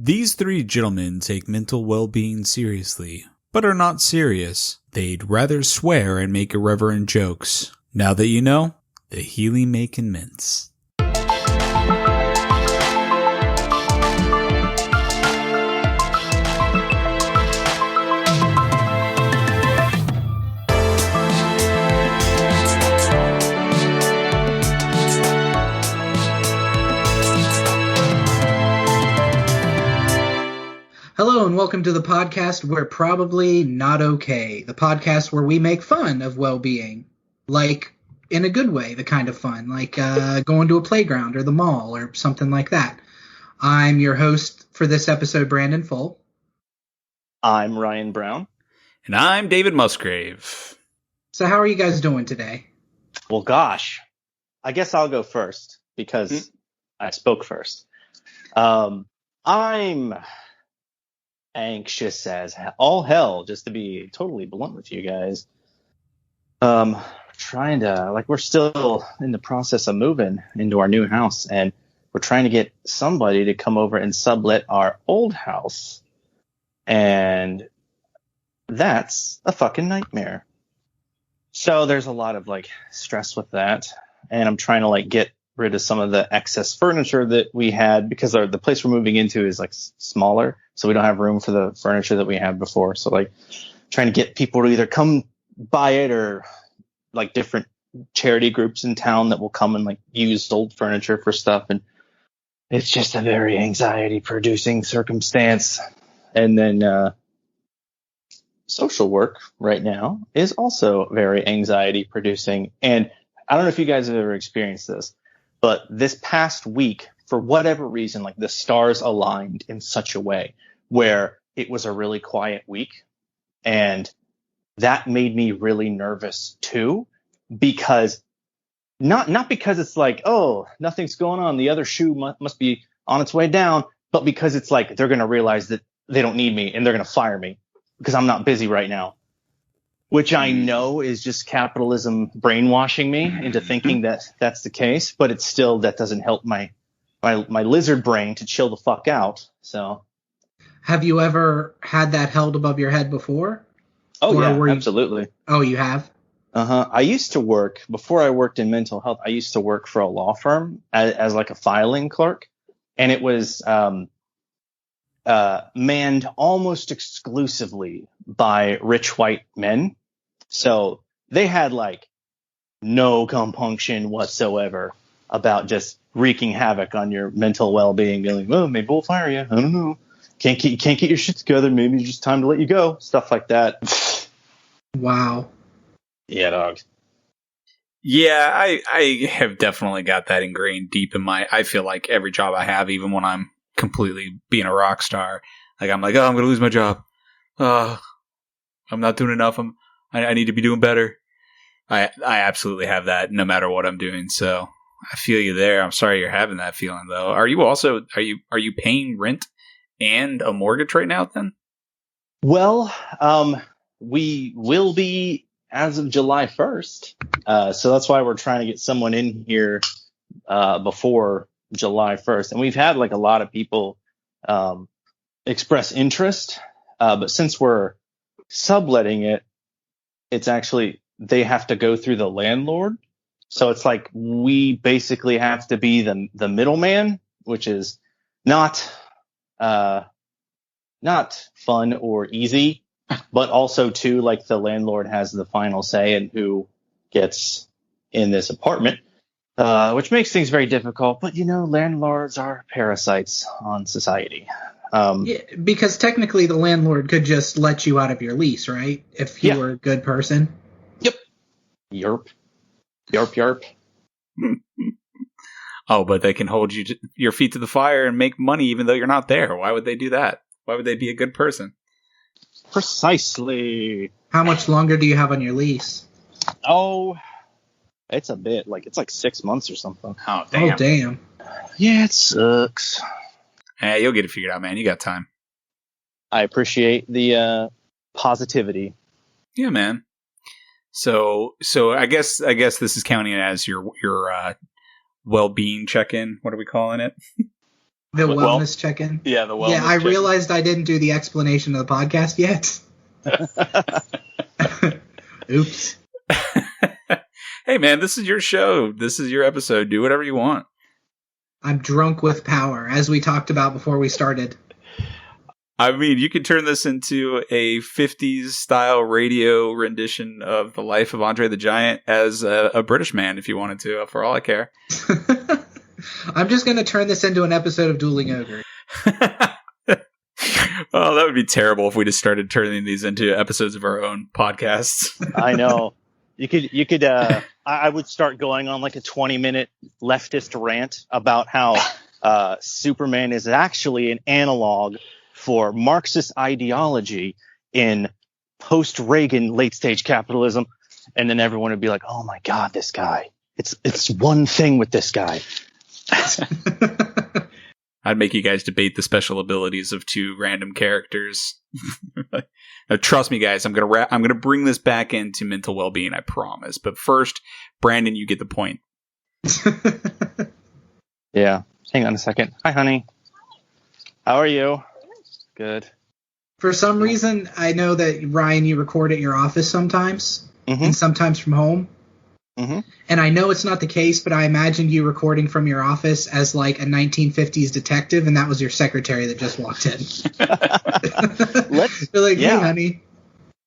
These three gentlemen take mental well-being seriously, but are not serious. They'd rather swear and make irreverent jokes. Now that you know, the healing may commence. Hello and welcome to the podcast We're Probably Not Okay, the podcast where we make fun of well-being, like in a good way, the kind of fun, like going to a playground or the mall or something like that. I'm your host for this episode, Brandon Full. I'm Ryan Brown. And I'm David Musgrave. So how are you guys doing today? Well, gosh, I guess I'll go first because I spoke first. I'm anxious as all hell, just to be totally blunt with you guys. Trying to, we're still in the process of moving into our new house, and we're trying to get somebody to come over and sublet our old house. And that's a fucking nightmare. So there's a lot of stress with that. And I'm trying to get rid of some of the excess furniture that we had, because the place we're moving into is smaller, so we don't have room for the furniture that we had before. So trying to get people to either come buy it, or different charity groups in town that will come and use old furniture for stuff. And it's just a very anxiety producing circumstance. And then social work right now is also very anxiety producing. And I don't know if you guys have ever experienced this, but this past week, for whatever reason, the stars aligned in such a way where it was a really quiet week. And that made me really nervous too, because not because it's oh, nothing's going on, the other shoe must be on its way down, but because it's they're going to realize that they don't need me and they're going to fire me because I'm not busy right now. Which I know is just capitalism brainwashing me into thinking that that's the case, but it's still, that doesn't help my lizard brain to chill the fuck out. So, Have you ever had that held above your head before? Oh, yeah, absolutely. Oh, you have? I used to work, before I worked in mental health, I used to work for a law firm as a filing clerk, and it was manned almost exclusively by rich white men. So they had no compunction whatsoever about just wreaking havoc on your mental well-being, being well, maybe we'll fire you. I don't know. Can't get your shit together. Maybe it's just time to let you go. Stuff like that. Wow. Yeah, dog. Yeah, I have definitely got that ingrained deep in I feel like every job I have, even when I'm completely being a rock star, I'm oh, I'm going to lose my job. I'm not doing enough. I need to be doing better. I absolutely have that no matter what I'm doing. So I feel you there. I'm sorry you're having that feeling though. Are you paying rent and a mortgage right now then? Well, we will be as of July 1st. So that's why we're trying to get someone in here before July 1st. And we've had a lot of people express interest. But since we're subletting it, it's actually, they have to go through the landlord. So it's we basically have to be the middleman, which is not fun or easy, but also too, the landlord has the final say in who gets in this apartment, which makes things very difficult. But landlords are parasites on society. Yeah, because technically the landlord could just let you out of your lease, right? If you were a good person. Yep. Yerp. Yarp. Oh, but they can hold your feet to the fire and make money even though you're not there. Why would they do that? Why would they be a good person? Precisely. How much longer do you have on your lease? Oh, it's a bit. It's 6 months or something. Oh, damn. Oh, damn. Yeah, it sucks. Hey, you'll get it figured out, man. You got time. I appreciate the positivity. Yeah, man. So I guess this is counting as your well-being check-in. What are we calling it? The wellness check-in? Yeah, the wellness Yeah, I check-in. realized I didn't do the explanation of the podcast yet. Oops. Hey, man, this is your show. This is your episode. Do whatever you want. I'm drunk with power, as we talked about before we started. I mean, you could turn this into a 50s style radio rendition of the life of Andre the Giant as a British man if you wanted to, for all I care. I'm just going to turn this into an episode of Dueling Ogre. Oh, that would be terrible if we just started turning these into episodes of our own podcasts. I know. You could. I would start going on like a 20-minute leftist rant about how Superman is actually an analog for Marxist ideology in post-Reagan late-stage capitalism, and then everyone would be like, "Oh my God, this guy! It's one thing with this guy." I'd make you guys debate the special abilities of two random characters. Now, trust me, guys. I'm gonna bring this back into mental well-being. I promise. But first, Brandon, you get the point. Yeah. Hang on a second. Hi, honey. How are you? Good. For some reason, I know that, Ryan, you record at your office sometimes, and sometimes from home. Mm-hmm. And I know it's not the case, but I imagined you recording from your office as like a 1950s detective, and that was your secretary that just walked in. You're like, hey, honey.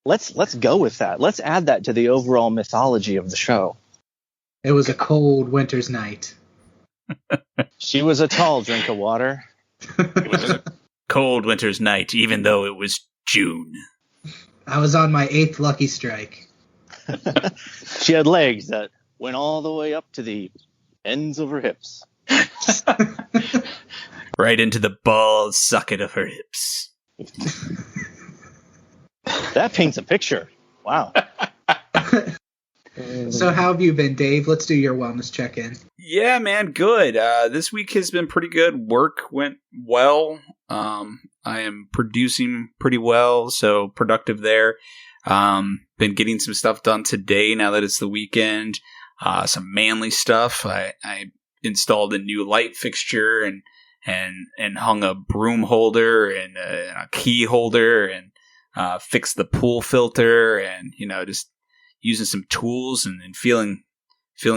Let's go with that. Let's add that to the overall mythology of the show. It was a cold winter's night. She was a tall drink of water. It was a cold winter's night, even though it was June. I was on my 8th lucky strike. She had legs that went all the way up to the ends of her hips. Right into the ball socket of her hips. That paints a picture. Wow. So how have you been, Dave? Let's do your wellness check-in. Yeah, man, good. This week has been pretty good. Work went well. I am producing pretty well, so productive there. Been getting some stuff done today now that it's the weekend. Some manly stuff. I installed a new light fixture and hung a broom holder and a key holder and fixed the pool filter and, just using some tools and feeling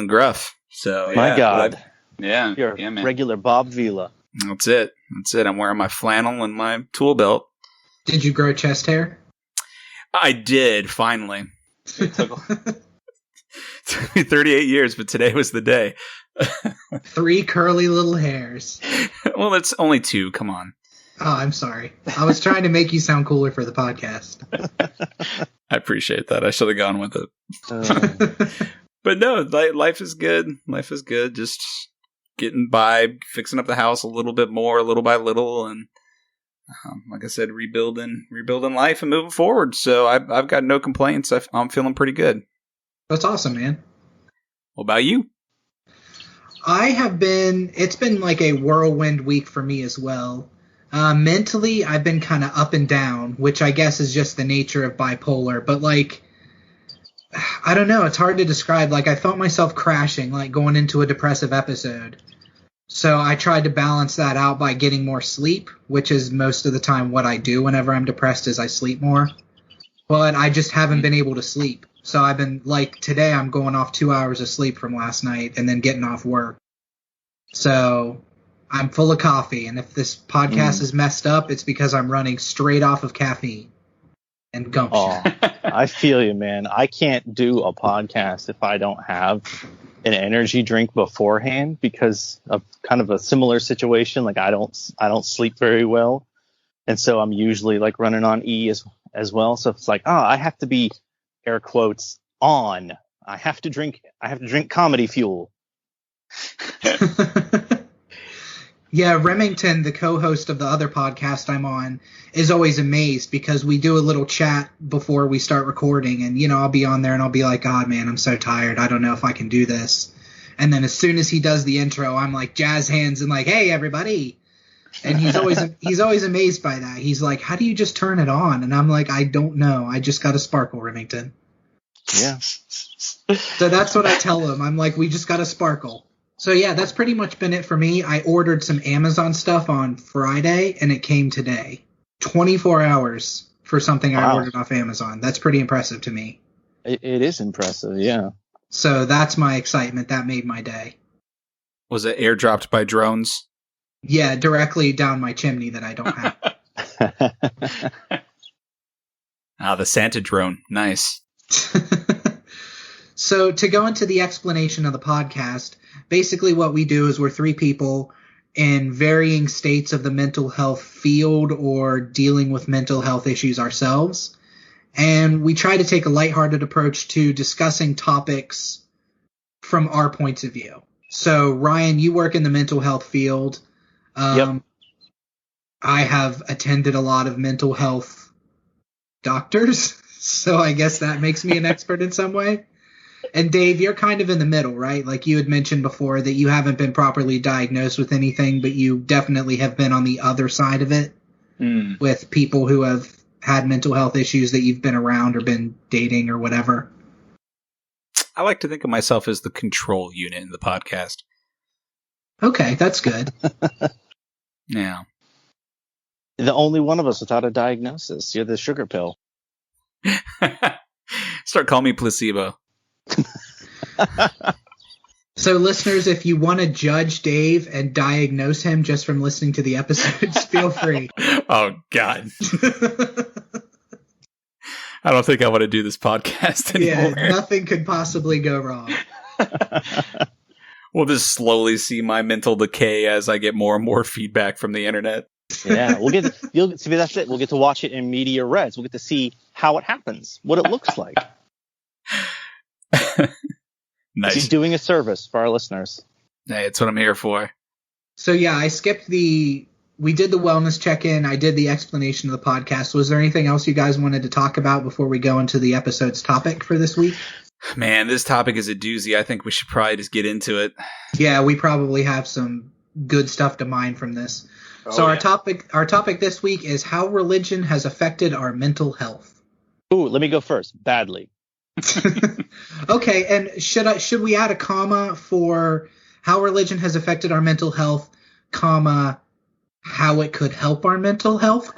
gruff. So My God. Yeah. You're yeah, man. regular Bob Vila. That's it. I'm wearing my flannel and my tool belt. Did you grow chest hair? I did, finally. It took me 38 years, but today was the day. 3 curly little hairs. Well, it's only 2. Come on. Oh, I'm sorry. I was trying to make you sound cooler for the podcast. I appreciate that. I should have gone with it. But no, life is good. Life is good. Just getting by, fixing up the house a little bit more, little by little, and like I said, rebuilding life and moving forward. So I've got no complaints. I'm feeling pretty good. That's awesome, man. What about you? It's been like a whirlwind week for me as well. Mentally, I've been kind of up and down, which I guess is just the nature of bipolar. But like, I don't know. It's hard to describe. Like, I felt myself crashing, like going into a depressive episode. So I tried to balance that out by getting more sleep, which is most of the time what I do whenever I'm depressed is I sleep more. But I just haven't been able to sleep. So I've been like, today I'm going off 2 hours of sleep from last night and then getting off work. So I'm full of coffee. And if this podcast is messed up, it's because I'm running straight off of caffeine and gumption. Oh, I feel you, man. I can't do a podcast if I don't have an energy drink beforehand because of kind of a similar situation. Like I don't sleep very well. And so I'm usually like running on E as well. So it's like, I have to be air quotes on. I have to drink comedy fuel. Yeah, Remington, the co-host of the other podcast I'm on, is always amazed because we do a little chat before we start recording. And, I'll be on there and I'll be like, God, man, I'm so tired. I don't know if I can do this. And then as soon as he does the intro, I'm like jazz hands and like, hey, everybody. And he's always amazed by that. He's like, how do you just turn it on? And I'm like, I don't know. I just got a sparkle, Remington. Yeah. So that's what I tell him. I'm like, we just got a sparkle. So yeah, that's pretty much been it for me. I ordered some Amazon stuff on Friday, and it came today. 24 hours for something I ordered off Amazon. That's pretty impressive to me. It is impressive, yeah. So that's my excitement. That made my day. Was it airdropped by drones? Yeah, directly down my chimney that I don't have. The Santa drone. Nice. So to go into the explanation of the podcast, basically what we do is we're three people in varying states of the mental health field or dealing with mental health issues ourselves. And we try to take a lighthearted approach to discussing topics from our points of view. So, Ryan, you work in the mental health field. Yep. I have attended a lot of mental health doctors, so I guess that makes me an expert in some way. And Dave, you're kind of in the middle, right? Like you had mentioned before that you haven't been properly diagnosed with anything, but you definitely have been on the other side of it with people who have had mental health issues that you've been around or been dating or whatever. I like to think of myself as the control unit in the podcast. Okay, that's good. Yeah. The only one of us without a diagnosis. You're the sugar pill. Start calling me placebo. So, listeners, if you want to judge Dave and diagnose him just from listening to the episodes, feel free. Oh, God. I don't think I want to do this podcast anymore. Yeah, nothing could possibly go wrong. We'll just slowly see my mental decay as I get more and more feedback from the internet. Yeah, you'll see. That's it. We'll get to watch it in media res. We'll get to see how it happens, what it looks like. Nice. He's doing a service for our listeners. Hey, it's what I'm here for. So yeah, we did the wellness check-in. I did the explanation of the podcast. Was there anything else you guys wanted to talk about before we go into the episode's topic for this week? Man, this topic is a doozy. I think we should probably just get into it. Yeah, we probably have some good stuff to mine from this. Our topic this week is how religion has affected our mental health. Ooh, let me go first. Badly. Okay, and should we add a comma for how religion has affected our mental health, comma, how it could help our mental health, ?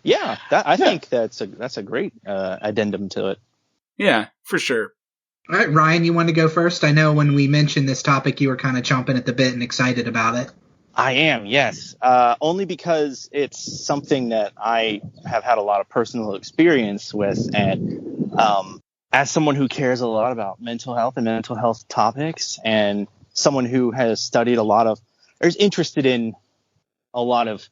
Yeah, I think that's a great addendum to it. Yeah, for sure. All right, Ryan, you want to go first? I know when we mentioned this topic, you were kind of chomping at the bit and excited about it. I am, yes. Only because it's something that I have had a lot of personal experience with. And as someone who cares a lot about mental health and mental health topics, and someone who has studied or is interested in a lot of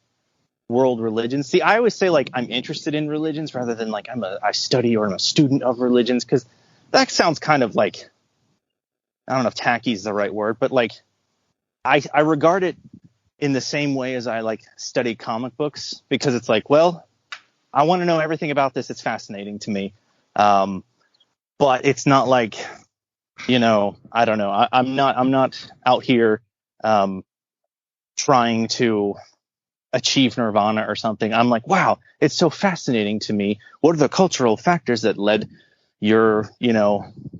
world religions. See, I always say like I'm interested in religions rather than like I study or I'm a student of religions, because that sounds kind of like, I don't know if tacky is the right word, but like I regard it in the same way as I like study comic books, because it's like, well, I want to know everything about this. It's fascinating to me. But it's not like, I don't know. I'm not out here trying to achieve nirvana or something. I'm like, wow, it's so fascinating to me. What are the cultural factors that led your,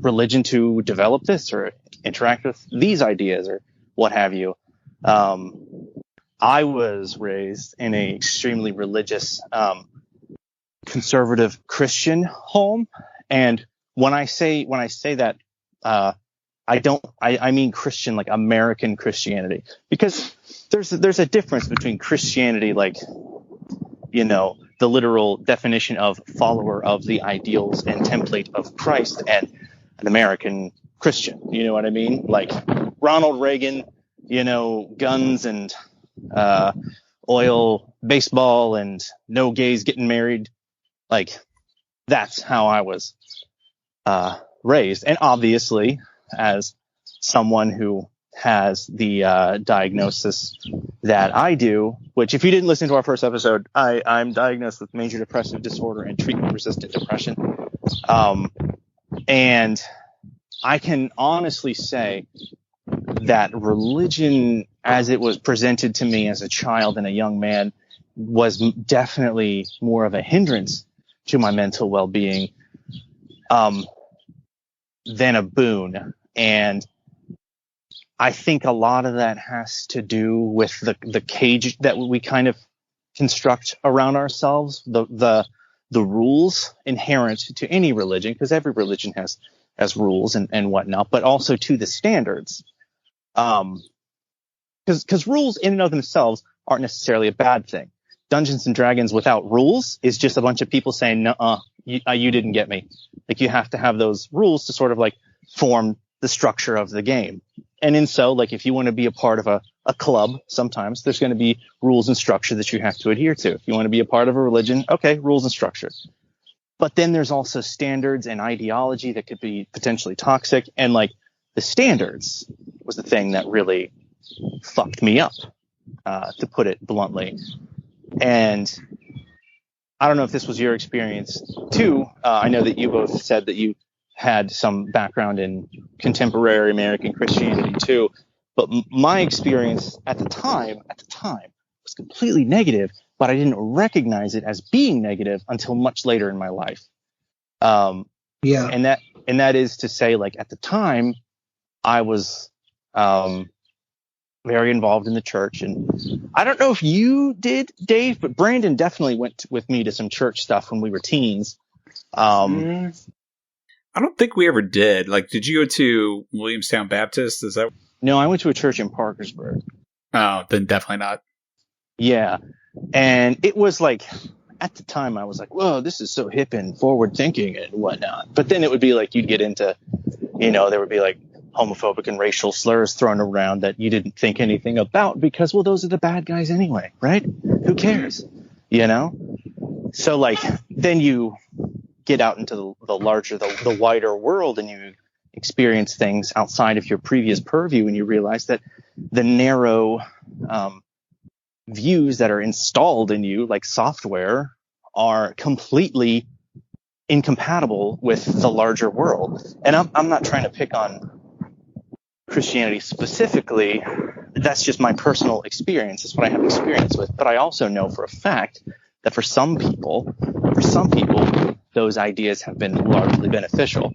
religion to develop this or interact with these ideas or what have you? I was raised in an extremely religious, conservative Christian home. And when I say that, I mean Christian, like American Christianity, because there's a difference between Christianity, like, the literal definition of follower of the ideals and template of Christ, and an American Christian. You know what I mean? Like Ronald Reagan, guns and oil, baseball, and no gays getting married. Like, that's how I was raised. And obviously, as someone who has the diagnosis that I do, which if you didn't listen to our first episode, I'm diagnosed with major depressive disorder and treatment-resistant depression. And I can honestly say that religion, as it was presented to me as a child and a young man, was definitely more of a hindrance to my mental well-being than a boon. And I think a lot of that has to do with the cage that we kind of construct around ourselves, the rules inherent to any religion, because every religion has rules and whatnot, but also to the standards. Because rules in and of themselves aren't necessarily a bad thing. Dungeons and Dragons without rules is just a bunch of people saying, "Nuh-uh, you didn't get me." Like, you have to have those rules to sort of like form the structure of the game. And like, if you want to be a part of a club, sometimes there's going to be rules and structure that you have to adhere to. If you want to be a part of a religion, okay, rules and structure. But then there's also standards and ideology that could be potentially toxic. And like, the standards was the thing that really fucked me up, to put it bluntly. And I don't know if this was your experience too. I know that you both said that you had some background in contemporary American Christianity too, but my experience at the time was completely negative, but I didn't recognize it as being negative until much later in my life. And that is to say, like, at the time I was very involved in the church, and I don't know if you did, Dave, but Brandon definitely went with me to some church stuff when we were teens. I don't think we ever did. Like, did you go to Williamstown Baptist? Is that? No, I went to a church in Parkersburg. Oh, then definitely not. Yeah. And it was like, at the time I was like, whoa, this is so hip and forward thinking and whatnot. But then it would be like, you'd get into, there would be like homophobic and racial slurs thrown around that you didn't think anything about because, well, those are the bad guys anyway, right? Who cares? So like, then you get out into the larger, the wider world, and you experience things outside of your previous purview, and you realize that the narrow views that are installed in you, like software, are completely incompatible with the larger world. And I'm not trying to pick on Christianity specifically. That's just my personal experience. That's what I have experience with. But I also know for a fact that for some people, those ideas have been largely beneficial.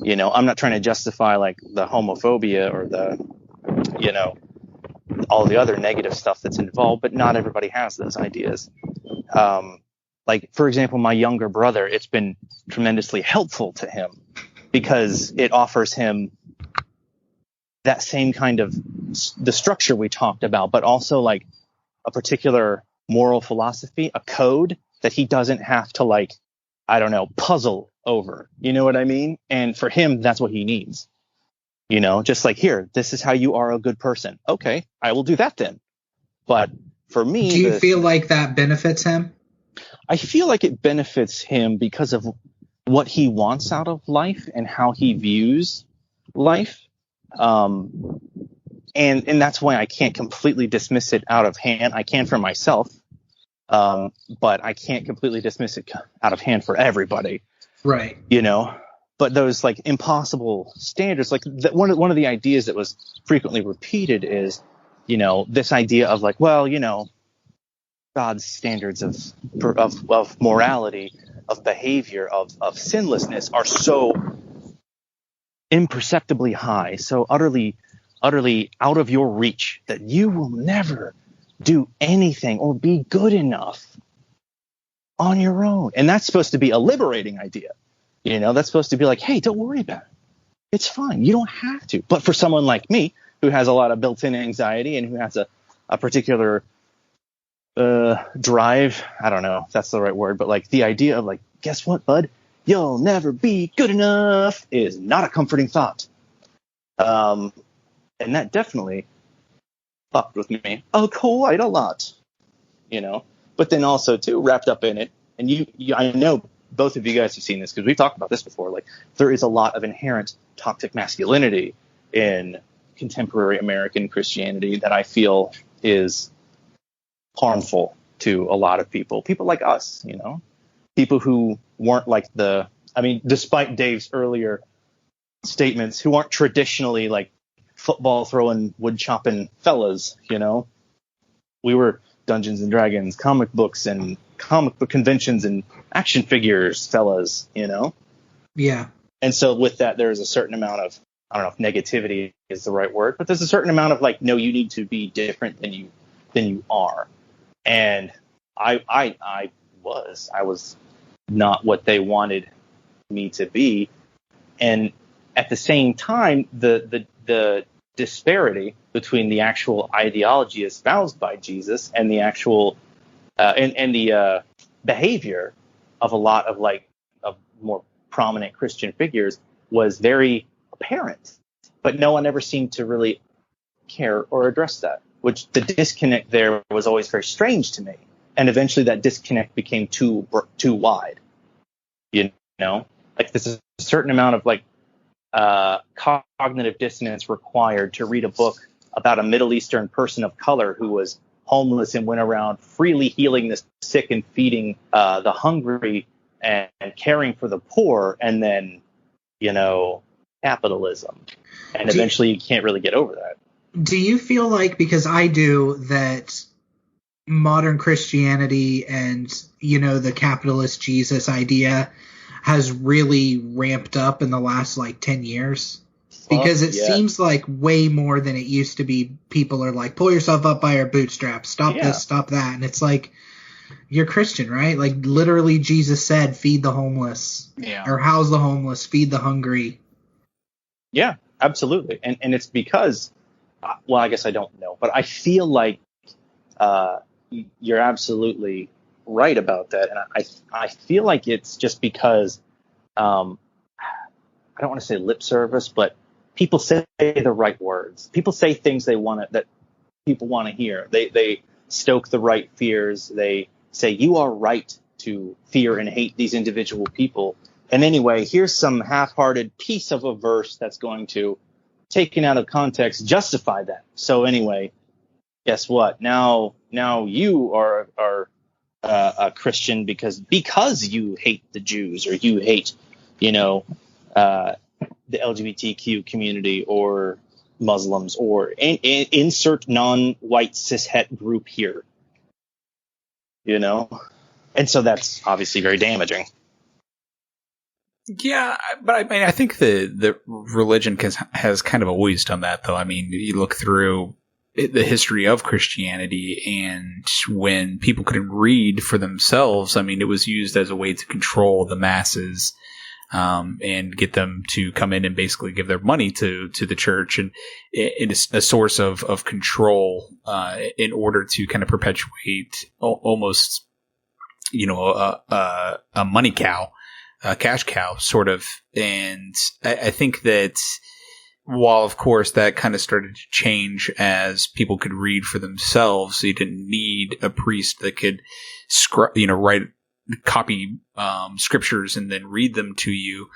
I'm not trying to justify like the homophobia or the, all the other negative stuff that's involved, but not everybody has those ideas. Like, for example, my younger brother, it's been tremendously helpful to him because it offers him that same kind of the structure we talked about, but also like a particular moral philosophy, a code that he doesn't have to, like, I don't know, puzzle over. You know what I mean? And for him, that's what he needs. Just like, here, this is how you are a good person. Okay, I will do that then. But for me, do you feel like that benefits him? I feel like it benefits him because of what he wants out of life and how he views life. And that's why I can't completely dismiss it out of hand. I can for myself, but I can't completely dismiss it out of hand for everybody. Right. But those like impossible standards, like one of the ideas that was frequently repeated is, this idea of like, well, God's standards of morality, of behavior, of sinlessness are so imperceptibly high, so utterly out of your reach that you will never do anything or be good enough on your own. And that's supposed to be a liberating idea. That's supposed to be like, hey, don't worry about it. It's fine. You don't have to. But for someone like me, who has a lot of built-in anxiety and who has a particular drive, I don't know if that's the right word, but like the idea of like, guess what, bud? You'll never be good enough is not a comforting thought. And that definitely fucked with me quite a lot, But then also, too, wrapped up in it, and you I know both of you guys have seen this because we've talked about this before, like there is a lot of inherent toxic masculinity in contemporary American Christianity that I feel is harmful to a lot of people like us, people who weren't like despite Dave's earlier statements, who aren't traditionally like football throwing, wood chopping fellas, we were Dungeons and Dragons, comic books and comic book conventions and action figures fellas, Yeah. And so with that, there's a certain amount of I don't know if negativity is the right word, but there's a certain amount of like, no, you need to be different than you are. And I was not what they wanted me to be. And at the same time, the disparity between the actual ideology espoused by Jesus and the actual and the behavior of a lot of like of more prominent Christian figures was very apparent, but no one ever seemed to really care or address that, which the disconnect there was always very strange to me. And eventually that disconnect became too wide, you know, like there's a certain amount of like cognitive dissonance required to read a book about a Middle Eastern person of color who was homeless and went around freely healing the sick and feeding the hungry and caring for the poor, and then, you know, capitalism. And eventually you can't really get over that. Do you feel like, because I do, that modern Christianity and, you know, the capitalist Jesus idea has really ramped up in the last like 10 years? Because it seems like way more than it used to be. People are like, pull yourself up by your bootstraps, stop this, stop that. And it's like, you're Christian, right? Like literally Jesus said, feed the homeless, or house the homeless, feed the hungry. Yeah, absolutely. And it's because, well, I guess I don't know, but I feel like you're absolutely right about that. And I feel like it's just because, I don't want to say lip service, but people say the right words. People say things that people want to hear. They stoke the right fears. They say you are right to fear and hate these individual people. And anyway, here's some half-hearted piece of a verse that's going to, taken out of context, justify that. So anyway, guess what? Now you are a Christian because you hate the Jews, or you hate, you know, the LGBTQ community, or Muslims, or insert non-white cishet group here, you know? And so that's obviously very damaging. Yeah, but I mean, I think the religion has kind of always done that, though. I mean, you look through the history of Christianity, and when people couldn't read for themselves, I mean, it was used as a way to control the masses, and get them to come in and basically give their money to the church, and it is a source of control, in order to kind of perpetuate almost, you know, a money cow, a cash cow sort of. And I think that while of course that kind of started to change as people could read for themselves, so you didn't need a priest that could copy scriptures and then read them to you.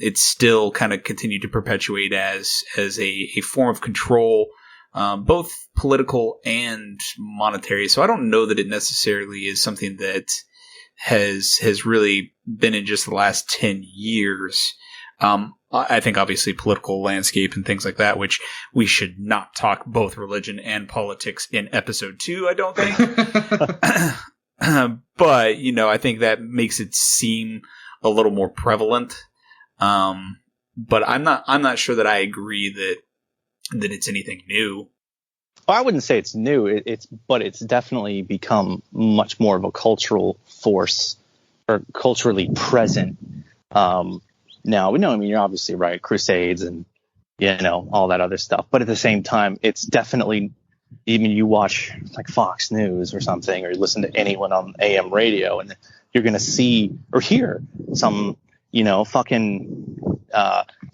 It still kind of continued to perpetuate as a form of control, both political and monetary. So I don't know that it necessarily is something that has really been in just the last 10 years. I think obviously political landscape and things like that, which we should not talk both religion and politics in episode 2, I don't think. But, you know, I think that makes it seem a little more prevalent. But I'm not sure that I agree that it's anything new. Well, I wouldn't say it's new. But it's definitely become much more of a cultural force, or culturally present. Now we know, I mean, you're obviously right, Crusades and, you know, all that other stuff. But at the same time, it's definitely, even you watch like Fox News or something, or listen to anyone on AM radio, and you're going to see or hear some, you know, fucking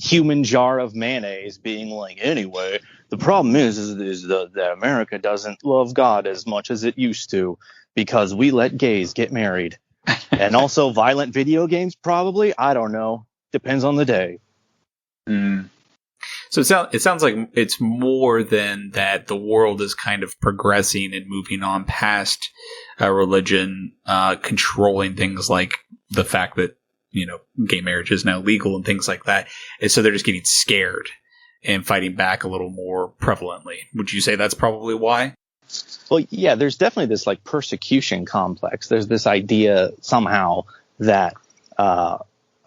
human jar of mayonnaise being like, anyway, the problem is that America doesn't love God as much as it used to because we let gays get married. And also violent video games, probably. I don't know. Depends on the day. Mm. So it sounds like it's more than that the world is kind of progressing and moving on past religion, controlling things like the fact that, you know, gay marriage is now legal and things like that. And so they're just getting scared and fighting back a little more prevalently. Would you say that's probably why? Well, yeah, there's definitely this like persecution complex. There's this idea somehow that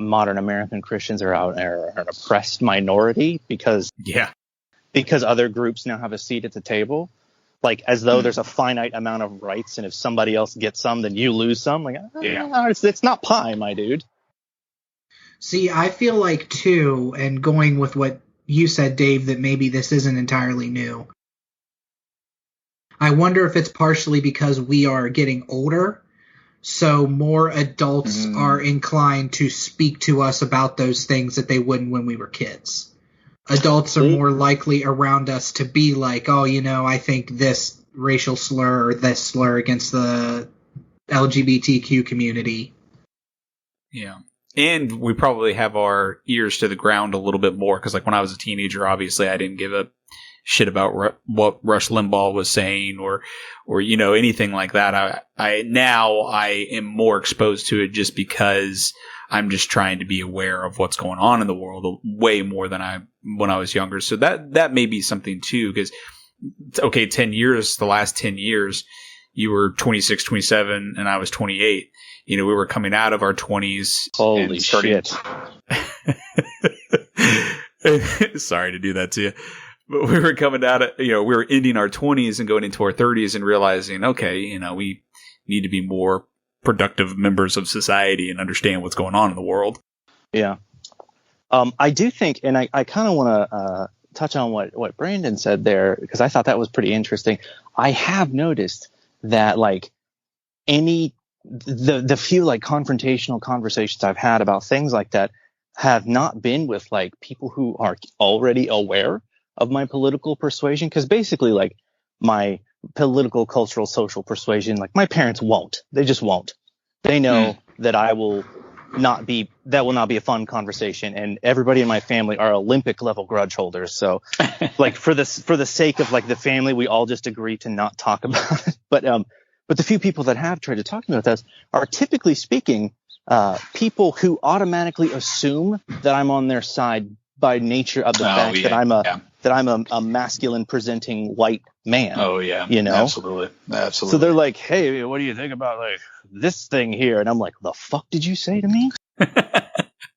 modern American Christians are an oppressed minority because other groups now have a seat at the table, like as though there's a finite amount of rights, and if somebody else gets some, then you lose some. Like, it's not pie, my dude. See, I feel like too, and going with what you said, Dave, that maybe this isn't entirely new. I wonder if it's partially because we are getting older, so more adults are inclined to speak to us about those things that they wouldn't when we were kids. Adults are more likely around us to be like, oh, I think this racial slur or this slur against the LGBTQ community. Yeah. And we probably have our ears to the ground a little bit more because, like, when I was a teenager, obviously I didn't give a shit about what Rush Limbaugh was saying or anything like that. I now am more exposed to it just because I'm just trying to be aware of what's going on in the world way more than when I was younger. So that may be something too, because, okay, the last 10 years, you were 26, 27, and I was 28. We were coming out of our 20s. Holy shit. Sorry to do that to you. But we were coming out of, we were ending our 20s and going into our 30s and realizing, okay, we need to be more productive members of society and understand what's going on in the world. Yeah. I do think, and I kind of want to touch on what Brandon said there, because I thought that was pretty interesting. I have noticed that, like, the few, like, confrontational conversations I've had about things like that have not been with, like, people who are already aware of my political persuasion, because basically, like, my political, cultural, social persuasion, like, my parents won't. They just won't. They know that will not be a fun conversation, and everybody in my family are Olympic level grudge holders. So, like, for the sake of, like, the family, we all just agree to not talk about it. But the few people that have tried to talk about this are, typically speaking, people who automatically assume that I'm on their side by nature of the fact that I'm a masculine presenting white man. Oh yeah. Absolutely. So they're like, hey, what do you think about, like, this thing here? And I'm like, the fuck did you say to me?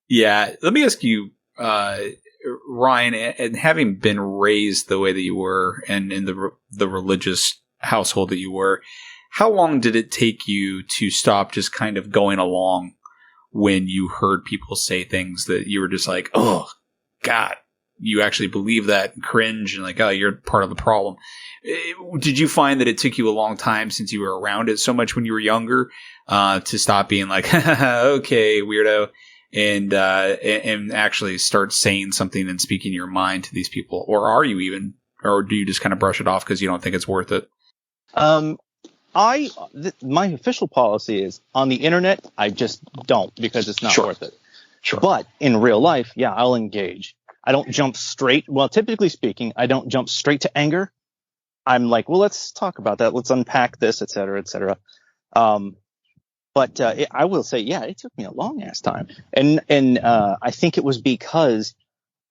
Yeah. Let me ask you, Ryan, and having been raised the way that you were and in the religious household that you were, how long did it take you to stop just kind of going along when you heard people say things that you were just like, oh God, you actually believe that, and cringe, and like, oh, you're part of the problem? Did you find that it took you a long time, since you were around it so much when you were younger, to stop being like, okay, weirdo, and actually start saying something and speaking your mind to these people? Or are you even, or do you just kind of brush it off because you don't think it's worth it? My official policy is, on the internet, I just don't, because it's not worth it. Sure. But in real life, yeah, I'll engage. I don't jump straight. Well, typically speaking, I don't jump straight to anger. I'm like, well, let's talk about that. Let's unpack this, et cetera, et cetera. But I will say, yeah, it took me a long ass time. And I think it was because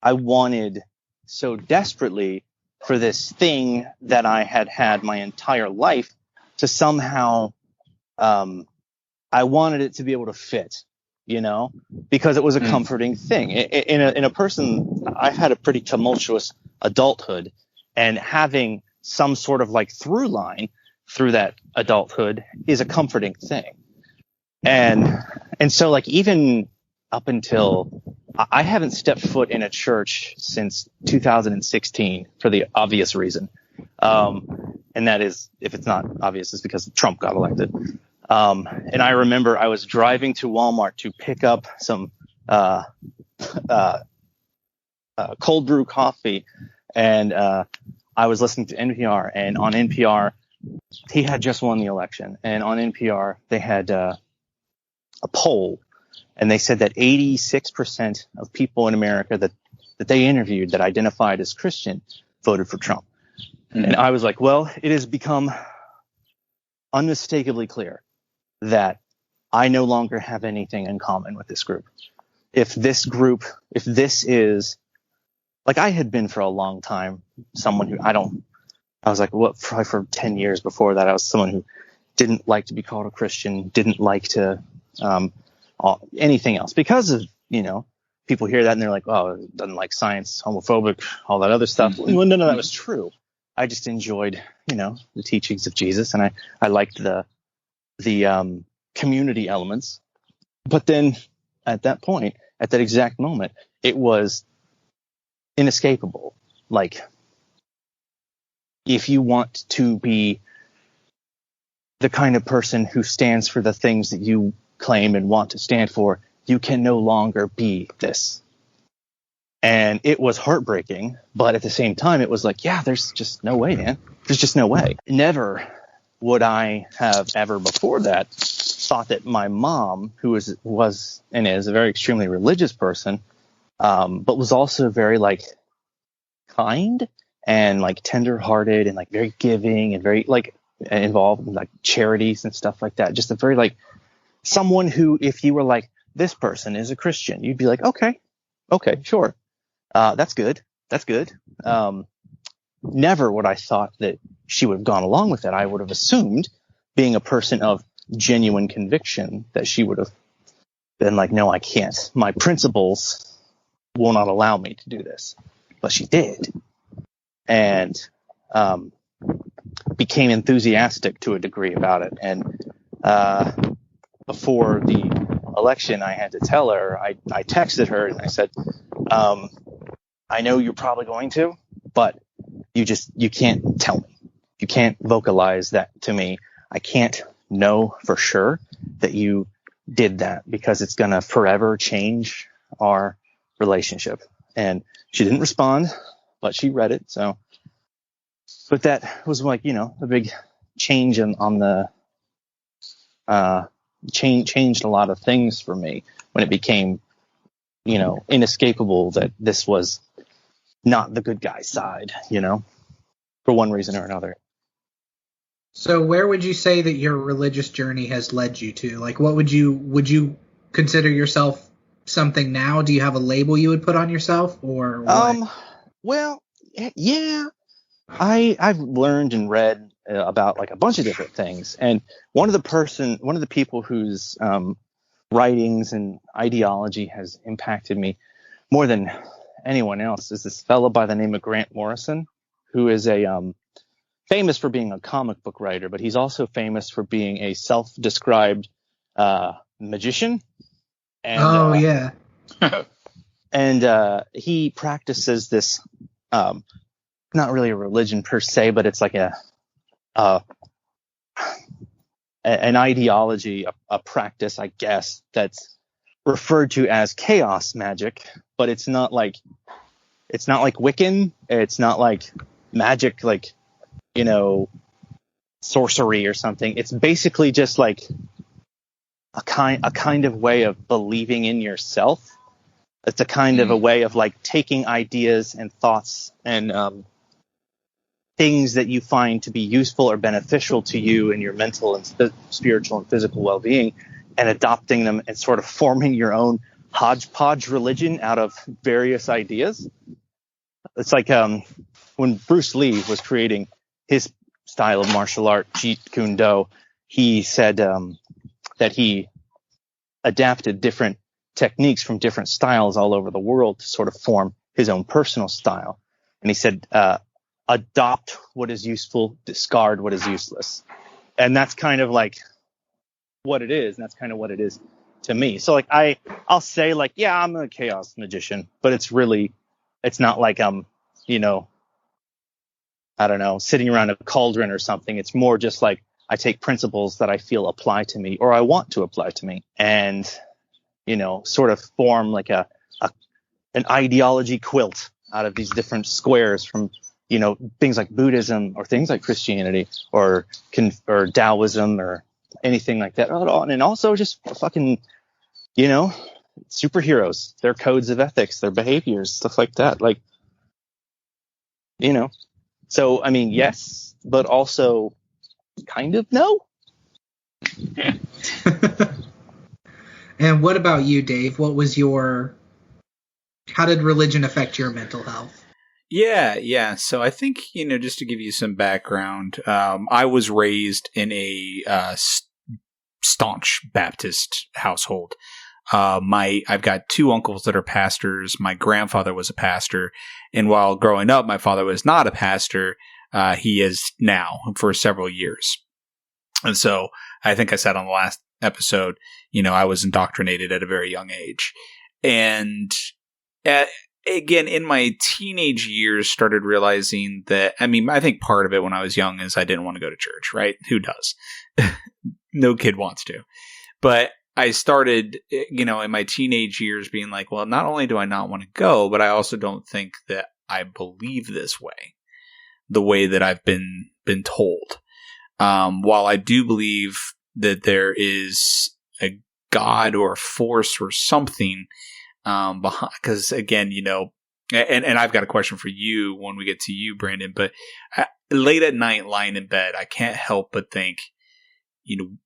I wanted so desperately for this thing that I had had my entire life to somehow, I wanted it to be able to fit, because it was a comforting thing. In a person, I've had a pretty tumultuous adulthood, and having some sort of, like, through line through that adulthood is a comforting thing. And so, like, even up until I haven't stepped foot in a church since 2016 for the obvious reason. And that is, if it's not obvious, it's because Trump got elected. And I remember I was driving to Walmart to pick up some cold brew coffee, and I was listening to NPR, and on NPR, he had just won the election, and on NPR they had a poll, and they said that 86% of people in America that they interviewed that identified as Christian voted for Trump. And I was like, well, it has become unmistakably clear that I no longer have anything in common with this group. If this is, like, I had been for a long time someone who I was like, probably for 10 years before that, I was someone who didn't like to be called a Christian, didn't like to anything else because of people hear that and they're like, oh, doesn't like science, homophobic, all that other stuff. Well, none of that was true. I just enjoyed, the teachings of Jesus, and I liked the community elements. But then at that point, at that exact moment, it was inescapable. Like, if you want to be the kind of person who stands for the things that you claim and want to stand for, you can no longer be this. And it was heartbreaking, but at the same time, it was like, yeah, there's just no way, man. There's just no way. Never would I have ever before that thought that my mom, who was and is a very extremely religious person, but was also very like kind and like tender-hearted and like very giving and very like involved in like charities and stuff like that. Just a very like someone who, if you were like, this person is a Christian, you'd be like, okay, sure. That's good. Never would I thought that she would have gone along with it. I would have assumed, being a person of genuine conviction, that she would have been like, no, I can't. My principles will not allow me to do this. But she did. And became enthusiastic to a degree about it. And before the election, I had to tell her, I texted her and I said, I know you're probably going to, but you can't tell me. You can't vocalize that to me. I can't know for sure that you did that, because it's going to forever change our relationship. And she didn't respond, but she read it. So, but that was like, a big change on the, changed a lot of things for me when it became, inescapable that this was not the good guy's side, for one reason or another. So where would you say that your religious journey has led you to? Like, would you consider yourself something now? Do you have a label you would put on yourself, or what? Well, yeah, I've learned and read about like a bunch of different things. And one of the people whose writings and ideology has impacted me more than anyone else is this fellow by the name of Grant Morrison, who is famous for being a comic book writer, but he's also famous for being a self-described magician. And, yeah. And he practices this, not really a religion per se, but it's like an ideology, a practice, I guess, that's referred to as chaos magic, but it's not like Wiccan. It's not like magic, like, sorcery or something. It's basically just like a kind of way of believing in yourself. It's a kind of a way of like taking ideas and thoughts and things that you find to be useful or beneficial to you in your mental and spiritual and physical well-being, and adopting them and sort of forming your own hodgepodge religion out of various ideas. It's like when Bruce Lee was creating his style of martial art, Jeet Kune Do, he said that he adapted different techniques from different styles all over the world to sort of form his own personal style. And he said, adopt what is useful, discard what is useless. And that's kind of like what it is. And that's kind of what it is to me. So like I'll say like, yeah, I'm a chaos magician, but it's not like I'm, I don't know, sitting around a cauldron or something. It's more just like I take principles that I feel apply to me or I want to apply to me, and, sort of form like an ideology quilt out of these different squares from, things like Buddhism or things like Christianity or Taoism or anything like that. And also just fucking, superheroes, their codes of ethics, their behaviors, stuff like that. Like, so, I mean, yes, but also kind of no. And what about you, Dave? How did religion affect your mental health? Yeah. So I think, just to give you some background, I was raised in a staunch Baptist household. I've got two uncles that are pastors. My grandfather was a pastor. And while growing up, my father was not a pastor. He is now for several years. And so I think I said on the last episode, I was indoctrinated at a very young age. And again, in my teenage years, started realizing that, I think part of it when I was young is I didn't want to go to church, right? Who does? No kid wants to. But I started, in my teenage years being like, well, not only do I not want to go, but I also don't think that I believe this way, the way that I've been told. While I do believe that there is a God or a force or something behind, because again, and I've got a question for you when we get to you, Brandon, but late at night lying in bed, I can't help but think,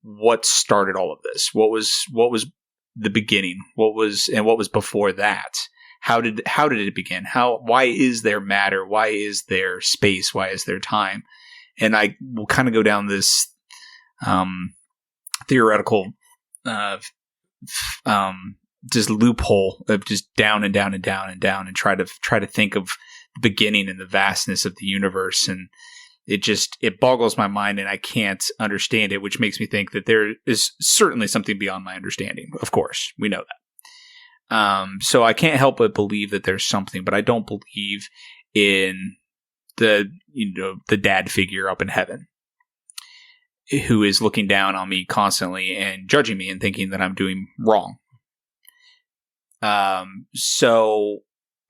what started all of this? What was the beginning? What was before that? How did it begin? Why is there matter? Why is there space? Why is there time? And I will kind of go down this theoretical just loophole of just down and down and down and down, and try to think of the beginning and the vastness of the universe, and it boggles my mind, and I can't understand it, which makes me think that there is certainly something beyond my understanding. Of course, we know that. So I can't help but believe that there's something, but I don't believe in the dad figure up in heaven who is looking down on me constantly and judging me and thinking that I'm doing wrong. So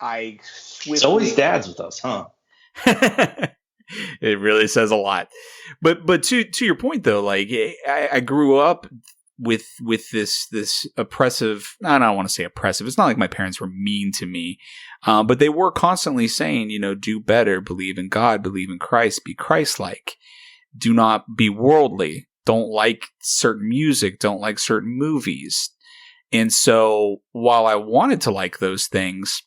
I It's always dads with us, huh? It really says a lot. But to your point though, like I grew up with this oppressive, I don't want to say oppressive. It's not like my parents were mean to me. But they were constantly saying, do better, believe in God, believe in Christ, be Christ-like. Do not be worldly. Don't like certain music. Don't like certain movies. And so while I wanted to like those things,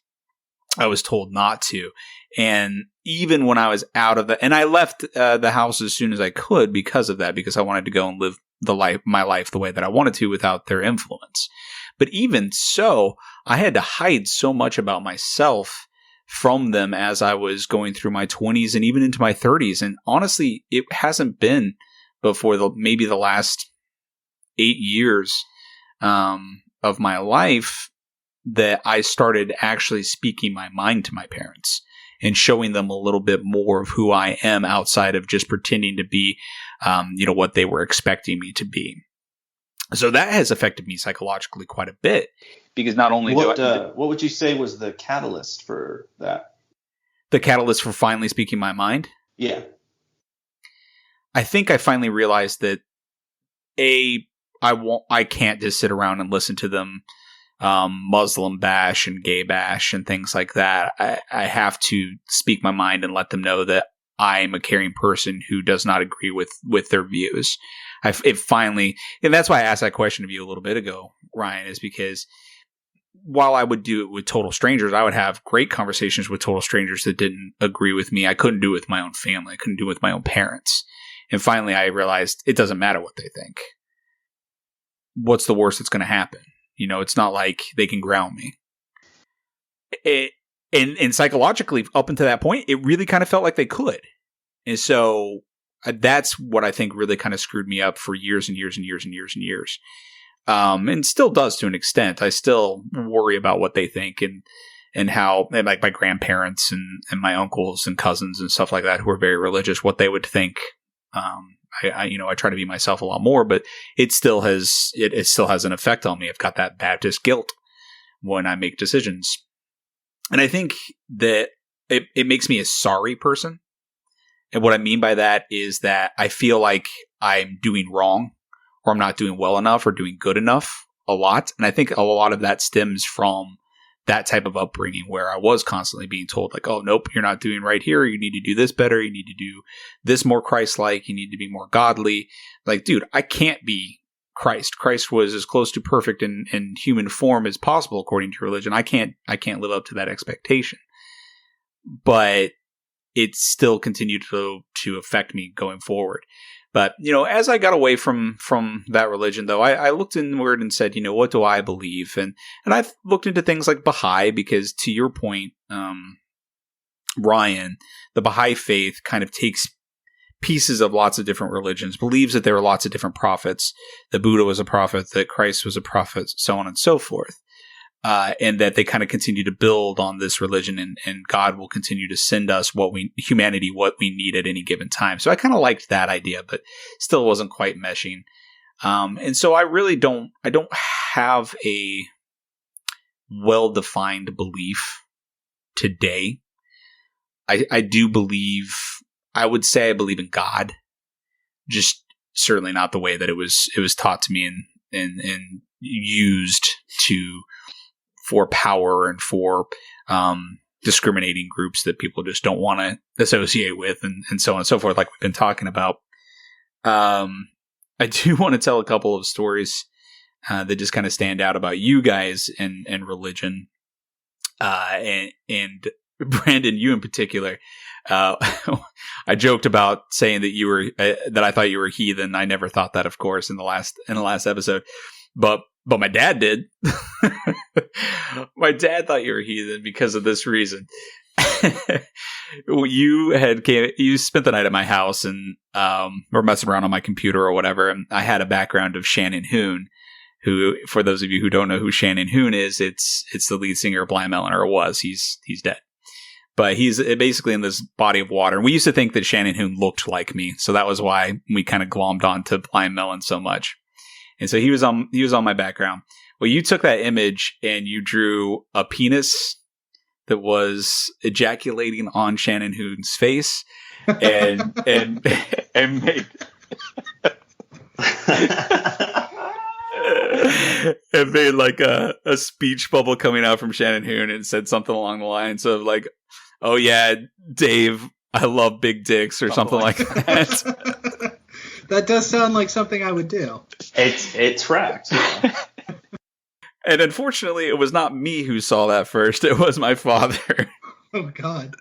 I was told not to. And even when I was out of and I left the house as soon as I could because of that, because I wanted to go and live my life the way that I wanted to without their influence. But even so, I had to hide so much about myself from them as I was going through my 20s and even into my 30s. And honestly, it hasn't been before maybe the last 8 years of my life that I started actually speaking my mind to my parents and showing them a little bit more of who I am outside of just pretending to be, what they were expecting me to be. So that has affected me psychologically quite a bit, because not only what would you say was the catalyst for that? The catalyst for finally speaking my mind? Yeah. I think I finally realized that I can't just sit around and listen to them Muslim bash and gay bash and things like that. I have to speak my mind and let them know that I'm a caring person who does not agree with their views. It finally, and that's why I asked that question of you a little bit ago, Ryan, is because while I would do it with total strangers, I would have great conversations with total strangers that didn't agree with me. I couldn't do it with my own family. I couldn't do it with my own parents. And finally, I realized it doesn't matter what they think. What's the worst that's going to happen? It's not like they can ground me. And psychologically, up until that point, it really kind of felt like they could. And so that's what I think really kind of screwed me up for years and years and years and years and years. And still does to an extent. I still worry about what they think and how, and like my grandparents and my uncles and cousins and stuff like that who are very religious, what they would think. I try to be myself a lot more, but it still has an effect on me. I've got that Baptist guilt when I make decisions. And I think that it makes me a sorry person. And what I mean by that is that I feel like I'm doing wrong, or I'm not doing well enough or doing good enough a lot. And I think a lot of that stems from that type of upbringing where I was constantly being told like, oh, nope, you're not doing right here. You need to do this better. You need to do this more Christ-like. You need to be more godly. Like, dude, I can't be Christ. Christ was as close to perfect in human form as possible according to religion. I can't live up to that expectation. But it still continued to affect me going forward. But, as I got away from that religion, though, I looked inward and said, what do I believe? And I've looked into things like Baha'i, because to your point, Ryan, the Baha'i faith kind of takes pieces of lots of different religions, believes that there were lots of different prophets, that Buddha was a prophet, that Christ was a prophet, so on and so forth. And that they kind of continue to build on this religion, and God will continue to send us what we need at any given time. So I kind of liked that idea, but still wasn't quite meshing. And so I really don't have a well-defined belief today. I do believe, I would say I believe in God, just certainly not the way that it was taught to me and used for power and for discriminating groups that people just don't want to associate with, and so on and so forth, like we've been talking about. I do want to tell a couple of stories that just kind of stand out about you guys and religion. And Brandon, you in particular. I joked about saying that you were that I thought you were a heathen. I never thought that, of course, in the last episode, but my dad did. My dad thought you were a heathen because of this reason. You spent the night at my house and were messing around on my computer or whatever. And I had a background of Shannon Hoon, who, for those of you who don't know who Shannon Hoon is, it's the lead singer of Blind Melon, or was. He's dead. But he's basically in this body of water. And we used to think that Shannon Hoon looked like me, so that was why we kind of glommed onto Blind Melon so much. And so he was on my background. Well, you took that image and you drew a penis that was ejaculating on Shannon Hoon's face, and made and made like a speech bubble coming out from Shannon Hoon, and said something along the lines of like, "Oh yeah, Dave, I love big dicks," or something like that. That does sound like something I would do. It tracked. And unfortunately, it was not me who saw that first. It was my father. Oh God.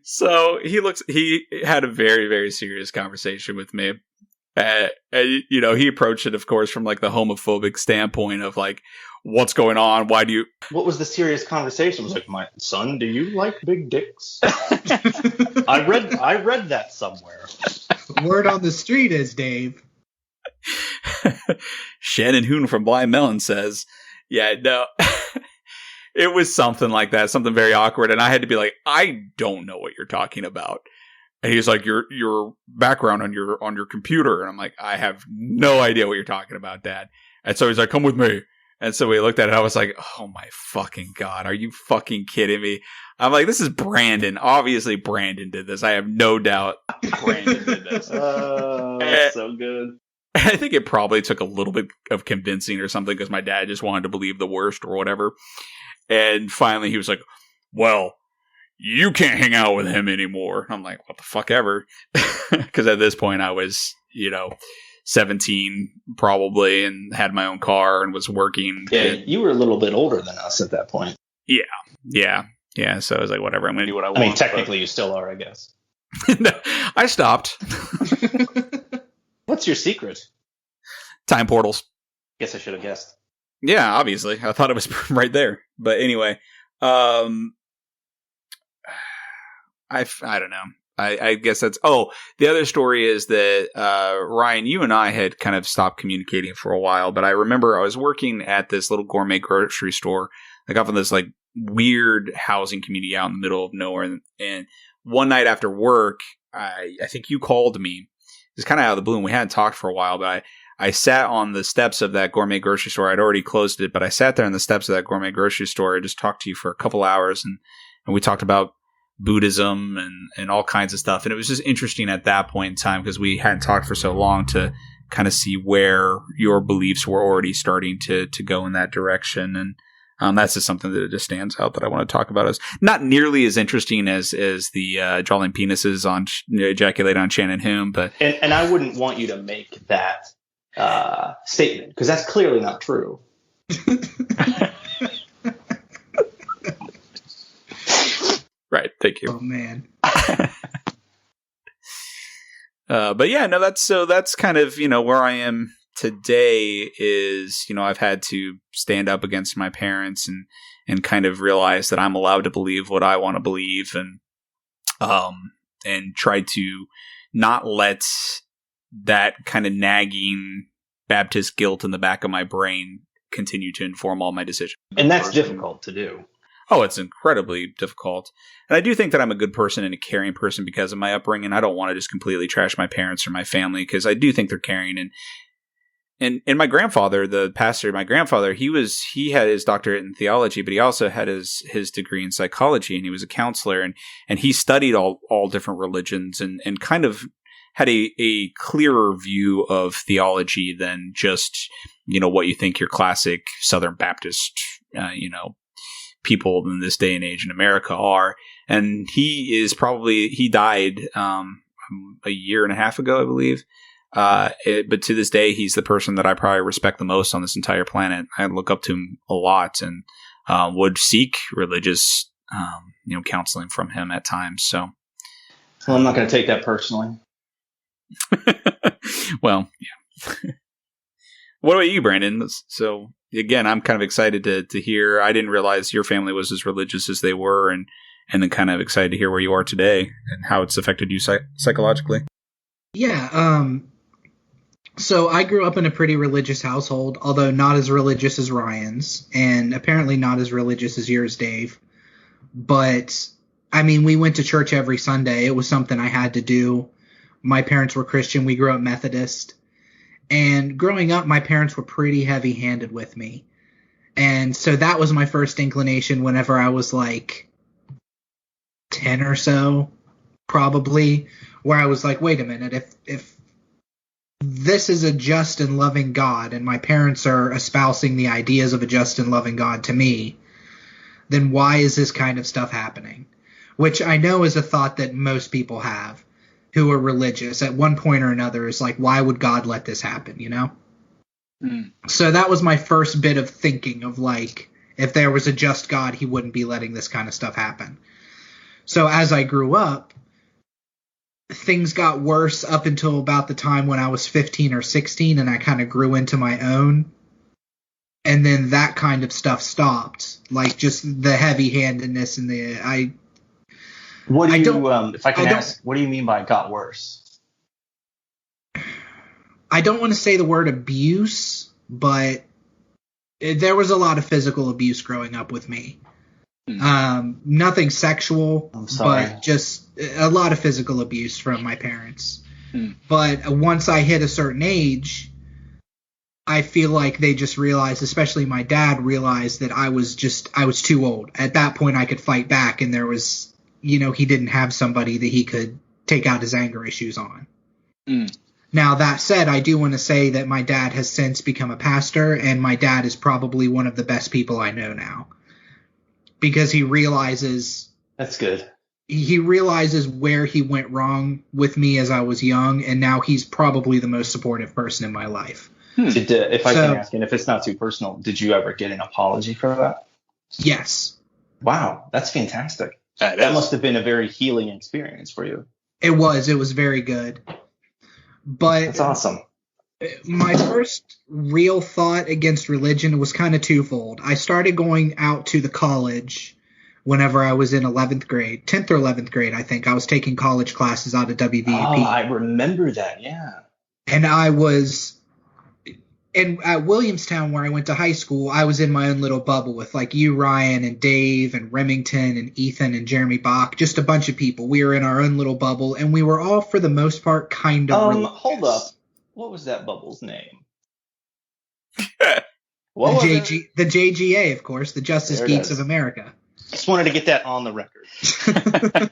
So he had a very, very serious conversation with me. And, he approached it, of course, from like the homophobic standpoint of like, what's going on? Why do you... What was the serious conversation? It was like, my son, do you like big dicks? I read that somewhere. Word on the street is, Dave. Shannon Hoon from Blind Melon says, yeah, no. It was something like that, something very awkward. And I had to be like, I don't know what you're talking about. And he's like, your background on your computer. And I'm like, I have no idea what you're talking about, Dad. And so he's like, come with me. And so we looked at it. I was like, oh my fucking God. Are you fucking kidding me? I'm like, this is Brandon. Obviously Brandon did this. I have no doubt Brandon did this. That's so good. I think it probably took a little bit of convincing or something, because my dad just wanted to believe the worst or whatever. And finally he was like, well, you can't hang out with him anymore. I'm like, what the fuck ever? Because at this point I was, 17 probably, and had my own car and was working. Yeah, you were a little bit older than us at that point. Yeah. So I was like, whatever, I'm going to do what I want. I mean, technically you still are, I guess. No, I stopped. What's your secret? Time portals. Guess I should have guessed. Yeah, obviously. I thought it was right there. But anyway, I don't know. I guess that's... Oh, the other story is that, Ryan, you and I had kind of stopped communicating for a while, but I remember I was working at this little gourmet grocery store, like off in this like weird housing community out in the middle of nowhere. And one night after work, I think you called me. It was kind of out of the blue, and we hadn't talked for a while, but I sat on the steps of that gourmet grocery store. I'd already closed it, but I sat there on the steps of that gourmet grocery store. I just talked to you for a couple hours, and we talked about Buddhism and all kinds of stuff. And it was just interesting at that point in time, because we hadn't talked for so long, to kind of see where your beliefs were already starting to go in that direction. And that's just something that just stands out that I want to talk about. As not nearly as interesting as the drawing penises on ejaculate on Shannon Hoon, but and I wouldn't want you to make that statement, because that's clearly not true. Right. Thank you. Oh man. But yeah, no, that's kind of, where I am today is, I've had to stand up against my parents and kind of realize that I'm allowed to believe what I want to believe and try to not let that kind of nagging Baptist guilt in the back of my brain continue to inform all my decisions. And that's difficult to do. Oh, it's incredibly difficult. And I do think that I'm a good person and a caring person because of my upbringing. I don't want to just completely trash my parents or my family because I do think they're caring. And my grandfather, the pastor, he had his doctorate in theology, but he also had his degree in psychology, and he was a counselor, and he studied all different religions and kind of had a clearer view of theology than just, what you think your classic Southern Baptist, people in this day and age in America are. And he died a year and a half ago, I believe. But to this day, he's the person that I probably respect the most on this entire planet. I look up to him a lot and would seek religious, counseling from him at times. So, well, I'm not going to take that personally. Well, yeah. What about you, Brandon? So again, I'm kind of excited to hear. I didn't realize your family was as religious as they were, and then kind of excited to hear where you are today and how it's affected you psychologically. Yeah. So I grew up in a pretty religious household, although not as religious as Ryan's, and apparently not as religious as yours, Dave. But I mean, we went to church every Sunday. It was something I had to do. My parents were Christian. We grew up Methodist. And growing up, my parents were pretty heavy-handed with me. And so that was my first inclination whenever I was like 10 or so, probably, where I was like, wait a minute, if this is a just and loving God and my parents are espousing the ideas of a just and loving God to me, then why is this kind of stuff happening? Which I know is a thought that most people have who are religious at one point or another, is like, why would God let this happen, So that was my first bit of thinking of like, if there was a just God, he wouldn't be letting this kind of stuff happen. So as I grew up, things got worse up until about the time when I was 15 or 16, and I kind of grew into my own. And then that kind of stuff stopped, like just the heavy-handedness and what do you, if I can ask, what do you mean by got worse? I don't want to say the word abuse, but there was a lot of physical abuse growing up with me. Nothing sexual, but just a lot of physical abuse from my parents. But once I hit a certain age, I feel like they just realized, especially my dad realized, that I was too old. At that point, I could fight back, and there was, he didn't have somebody that he could take out his anger issues on. Now, that said, I do want to say that my dad has since become a pastor, and my dad is probably one of the best people I know now. Because he realizes... That's good. He realizes where he went wrong with me as I was young, and now he's probably the most supportive person in my life. If I can ask, and if it's not too personal, did you ever get an apology for that? Yes. Wow, that's fantastic. That must have been a very healing experience for you. It was very good. But that's awesome. My first real thought against religion was kind of twofold. I started going out to the college whenever I was in 10th or 11th grade, I think. I was taking college classes out of WPNO. Oh, I remember that, yeah. And I was... And at Williamstown, where I went to high school, I was in my own little bubble with like you, Ryan, and Dave, and Remington, and Ethan, and Jeremy Bach, just a bunch of people. We were in our own little bubble, and we were all, for the most part, kind of religious. Hold up. What was that bubble's name? The JGA, of course, the Justice Geeks of America. Just wanted to get that on the record.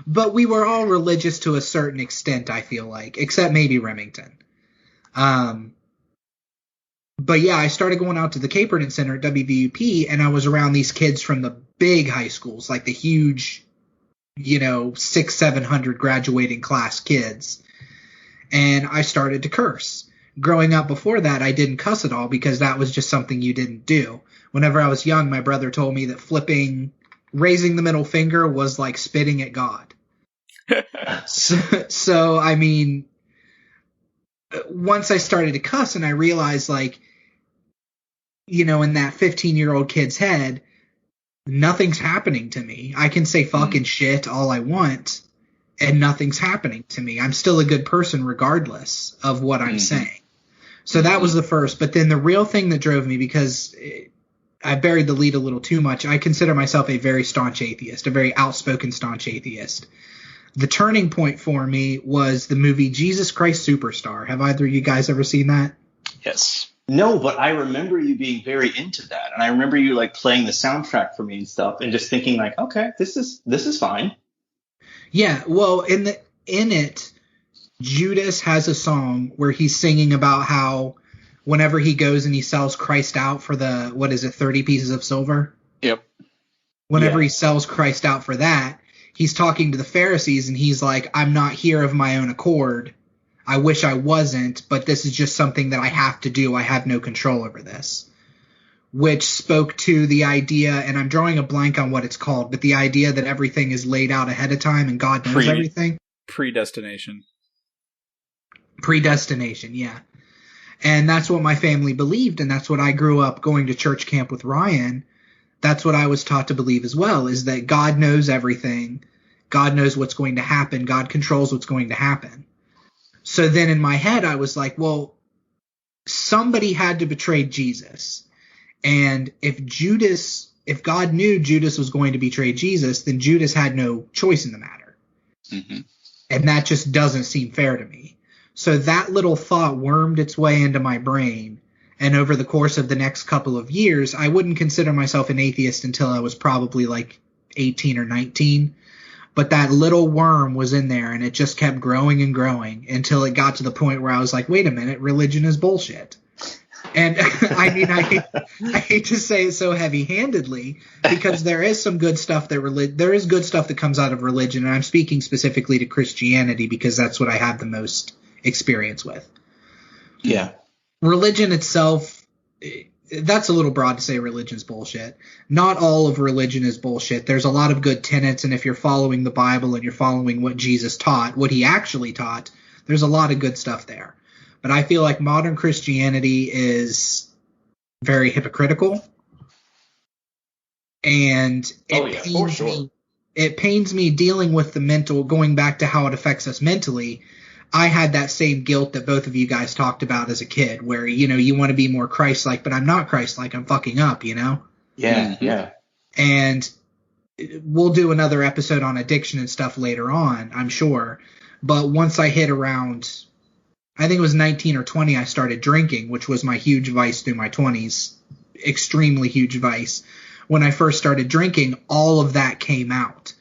But we were all religious to a certain extent, I feel like, except maybe Remington. But yeah, I started going out to the Caperton Center at WVUP, and I was around these kids from the big high schools, like the huge, 600-700 graduating class kids. And I started to curse. Growing up before that, I didn't cuss at all because that was just something you didn't do. Whenever I was young, my brother told me that raising the middle finger was like spitting at God. So I mean, once I started to cuss and I realized, like, in that 15-year-old kid's head, nothing's happening to me. I can say fucking shit all I want and nothing's happening to me. I'm still a good person regardless of what I'm saying. So that was the first. But then the real thing that drove me, because I buried the lead a little too much, I consider myself a very staunch atheist, a very outspoken staunch atheist. The turning point for me was the movie Jesus Christ Superstar. Have either of you guys ever seen that? Yes. No, but I remember you being very into that, and I remember you like playing the soundtrack for me and stuff, and just thinking like, okay, this is fine. Yeah, well, in it, Judas has a song where he's singing about how whenever he goes and he sells Christ out for 30 pieces of silver? Yep. Whenever he sells Christ out for that, he's talking to the Pharisees and he's like, I'm not here of my own accord. I wish I wasn't, but this is just something that I have to do. I have no control over this. Which spoke to the idea, and I'm drawing a blank on what it's called, but the idea that everything is laid out ahead of time and God knows everything. Predestination, yeah. And that's what my family believed, and that's what I grew up going to church camp with Ryan. That's what I was taught to believe as well, is that God knows everything. God knows what's going to happen. God controls what's going to happen. So then in my head, I was like, well, somebody had to betray Jesus. And if God knew Judas was going to betray Jesus, then Judas had no choice in the matter. Mm-hmm. And that just doesn't seem fair to me. So that little thought wormed its way into my brain. And over the course of the next couple of years, I wouldn't consider myself an atheist until I was probably like 18 or 19. But that little worm was in there, and it just kept growing and growing until it got to the point where I was like, wait a minute, religion is bullshit. And I mean, I hate to say it so heavy-handedly, because there is some good stuff there is good stuff that comes out of religion, and I'm speaking specifically to Christianity because that's what I have the most experience with. Yeah. Religion itself, that's a little broad to say religion's bullshit. Not all of religion is bullshit. There's a lot of good tenets, and if you're following the Bible and you're following what Jesus taught, what he actually taught, there's a lot of good stuff there. But I feel like modern Christianity is very hypocritical. And it pains me dealing with the mental, going back to how it affects us mentally. I had that same guilt that both of you guys talked about as a kid, where, you want to be more Christ-like, but I'm not Christ-like. I'm fucking up, Yeah, Mm-hmm. yeah. And we'll do another episode on addiction and stuff later on, I'm sure. But once I hit around, I think it was 19 or 20, I started drinking, which was my huge vice through my 20s. Extremely huge vice. When I first started drinking, all of that came out.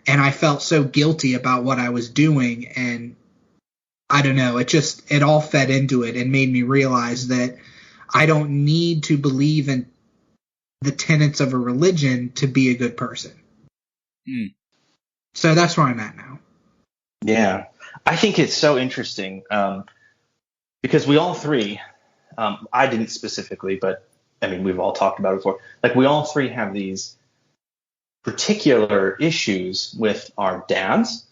And I felt so guilty about what I was doing, and I don't know, it all fed into it and made me realize that I don't need to believe in the tenets of a religion to be a good person. So that's where I'm at now. Yeah. I think it's so interesting because we all three, I didn't specifically, but I mean, we've all talked about it before. Like, we all three have these particular issues with our dads,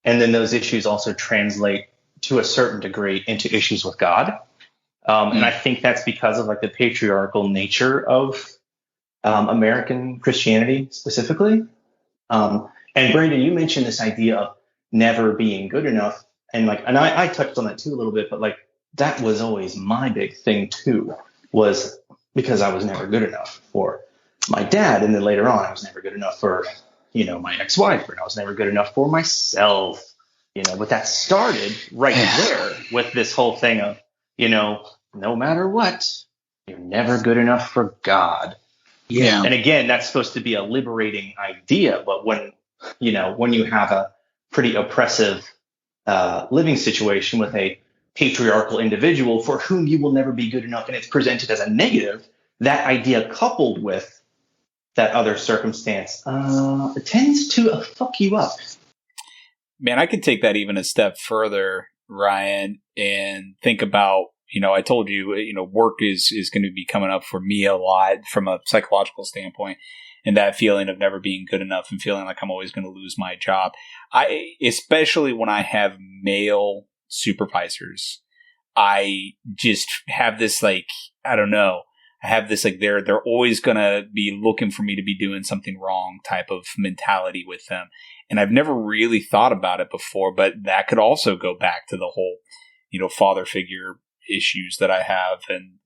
and then those issues also translate to a certain degree into issues with God. And I think that's because of like the patriarchal nature of American Christianity specifically. And Brandon, you mentioned this idea of never being good enough. And I touched on that too a little bit, but like that was always my big thing too, was because I was never good enough for my dad. And then later on, I was never good enough for, my ex-wife, and I was never good enough for myself. But that started right there with this whole thing of, no matter what, you're never good enough for God. Yeah. And again, that's supposed to be a liberating idea. But when you have a pretty oppressive living situation with a patriarchal individual for whom you will never be good enough, and it's presented as a negative, that idea coupled with that other circumstance tends to fuck you up. Man, I could take that even a step further, Ryan, and think about, I told you, work is going to be coming up for me a lot from a psychological standpoint. and that feeling of never being good enough and feeling like I'm always going to lose my job. Especially when I have male supervisors, I just have this like, I don't know. I have this like they're always gonna be looking for me to be doing something wrong type of mentality with them. And I've never really thought about it before, but that could also go back to the whole, father figure issues that I have. And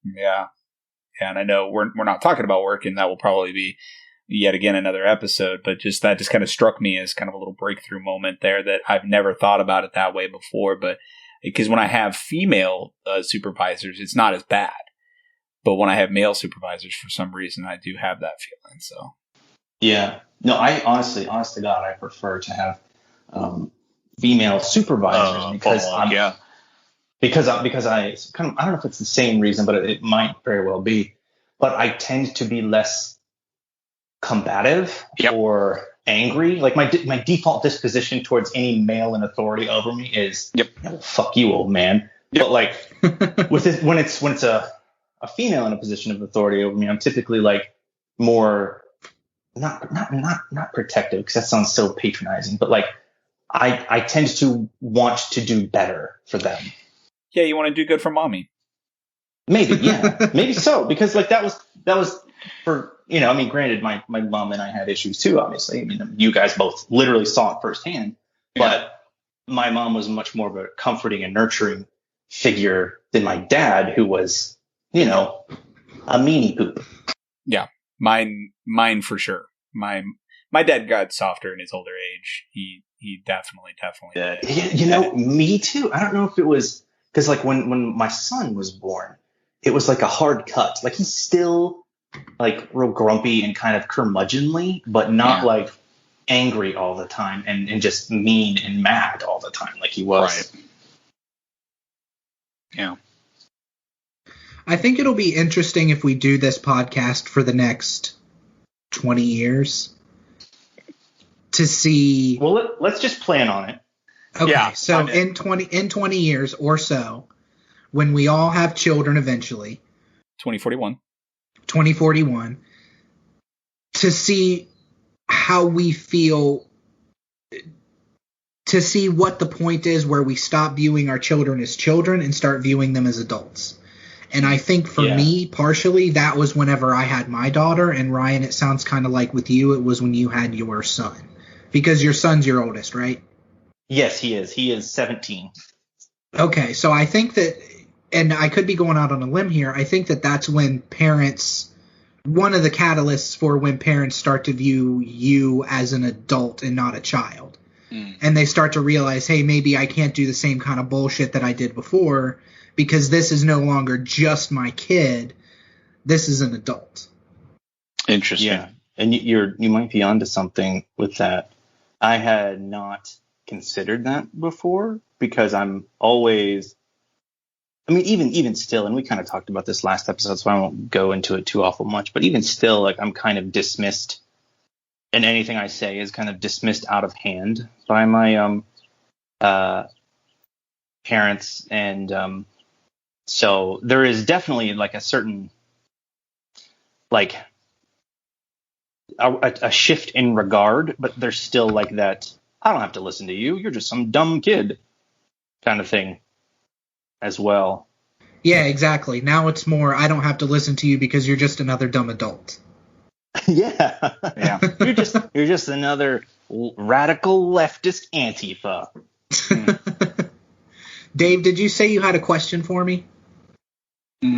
yeah. And I know we're not talking about work, and that will probably be yet again another episode, but that just kind of struck me as kind of a little breakthrough moment there that I've never thought about it that way before. But because when I have female supervisors, it's not as bad. But when I have male supervisors, for some reason, I do have that feeling. So, yeah, no, I honestly, to God, I prefer to have female supervisors because I kind of, I don't know if it's the same reason, but it might very well be. But I tend to be less combative or angry. Like my default disposition towards any male in authority over me is, fuck you, old man. But like when it's a female in a position of authority over me, I'm typically like more not protective, because that sounds so patronizing, but like I tend to want to do better for them. Yeah, you want to do good for mommy. Maybe, yeah, maybe so, because like that was for I mean, granted, my mom and I had issues too. Obviously, I mean, you guys both literally saw it firsthand, but my mom was much more of a comforting and nurturing figure than my dad, who was a meanie poop. Yeah, mine for sure. My dad got softer in his older age. He definitely did. Me too. I don't know if it was because like when my son was born, it was like a hard cut. Like he's still like real grumpy and kind of curmudgeonly, but not like angry all the time and just mean and mad all the time like he was. Right. Yeah. I think it'll be interesting if we do this podcast for the next 20 years to see. Well, let's just plan on it. Okay, yeah, so in 20 years or so, when we all have children eventually, 2041, to see how we feel, to see what the point is where we stop viewing our children as children and start viewing them as adults. And I think for me, partially, that was whenever I had my daughter. And Ryan, it sounds kind of like with you, it was when you had your son. Because your son's your oldest, right? Yes, he is. He is 17. Okay, so I think that, and I could be going out on a limb here, I think that that's when parents, one of the catalysts for when parents start to view you as an adult and not a child. And they start to realize, hey, maybe I can't do the same kind of bullshit that I did before, because this is no longer just my kid. This is an adult. Interesting. Yeah, and you might be onto something with that. I had not considered that before, because I'm always, I mean, even still, and we kind of talked about this last episode, so I won't go into it too awful much, but even still, like, I'm kind of dismissed, and anything I say is kind of dismissed out of hand by my parents, and so there is definitely like a certain like a shift in regard, but there's still like that, I don't have to listen to you, you're just some dumb kid kind of thing as well. Yeah, exactly. Now it's more, I don't have to listen to you because you're just another dumb adult. Yeah. You're just another radical leftist Antifa. Dave, did you say you had a question for me? I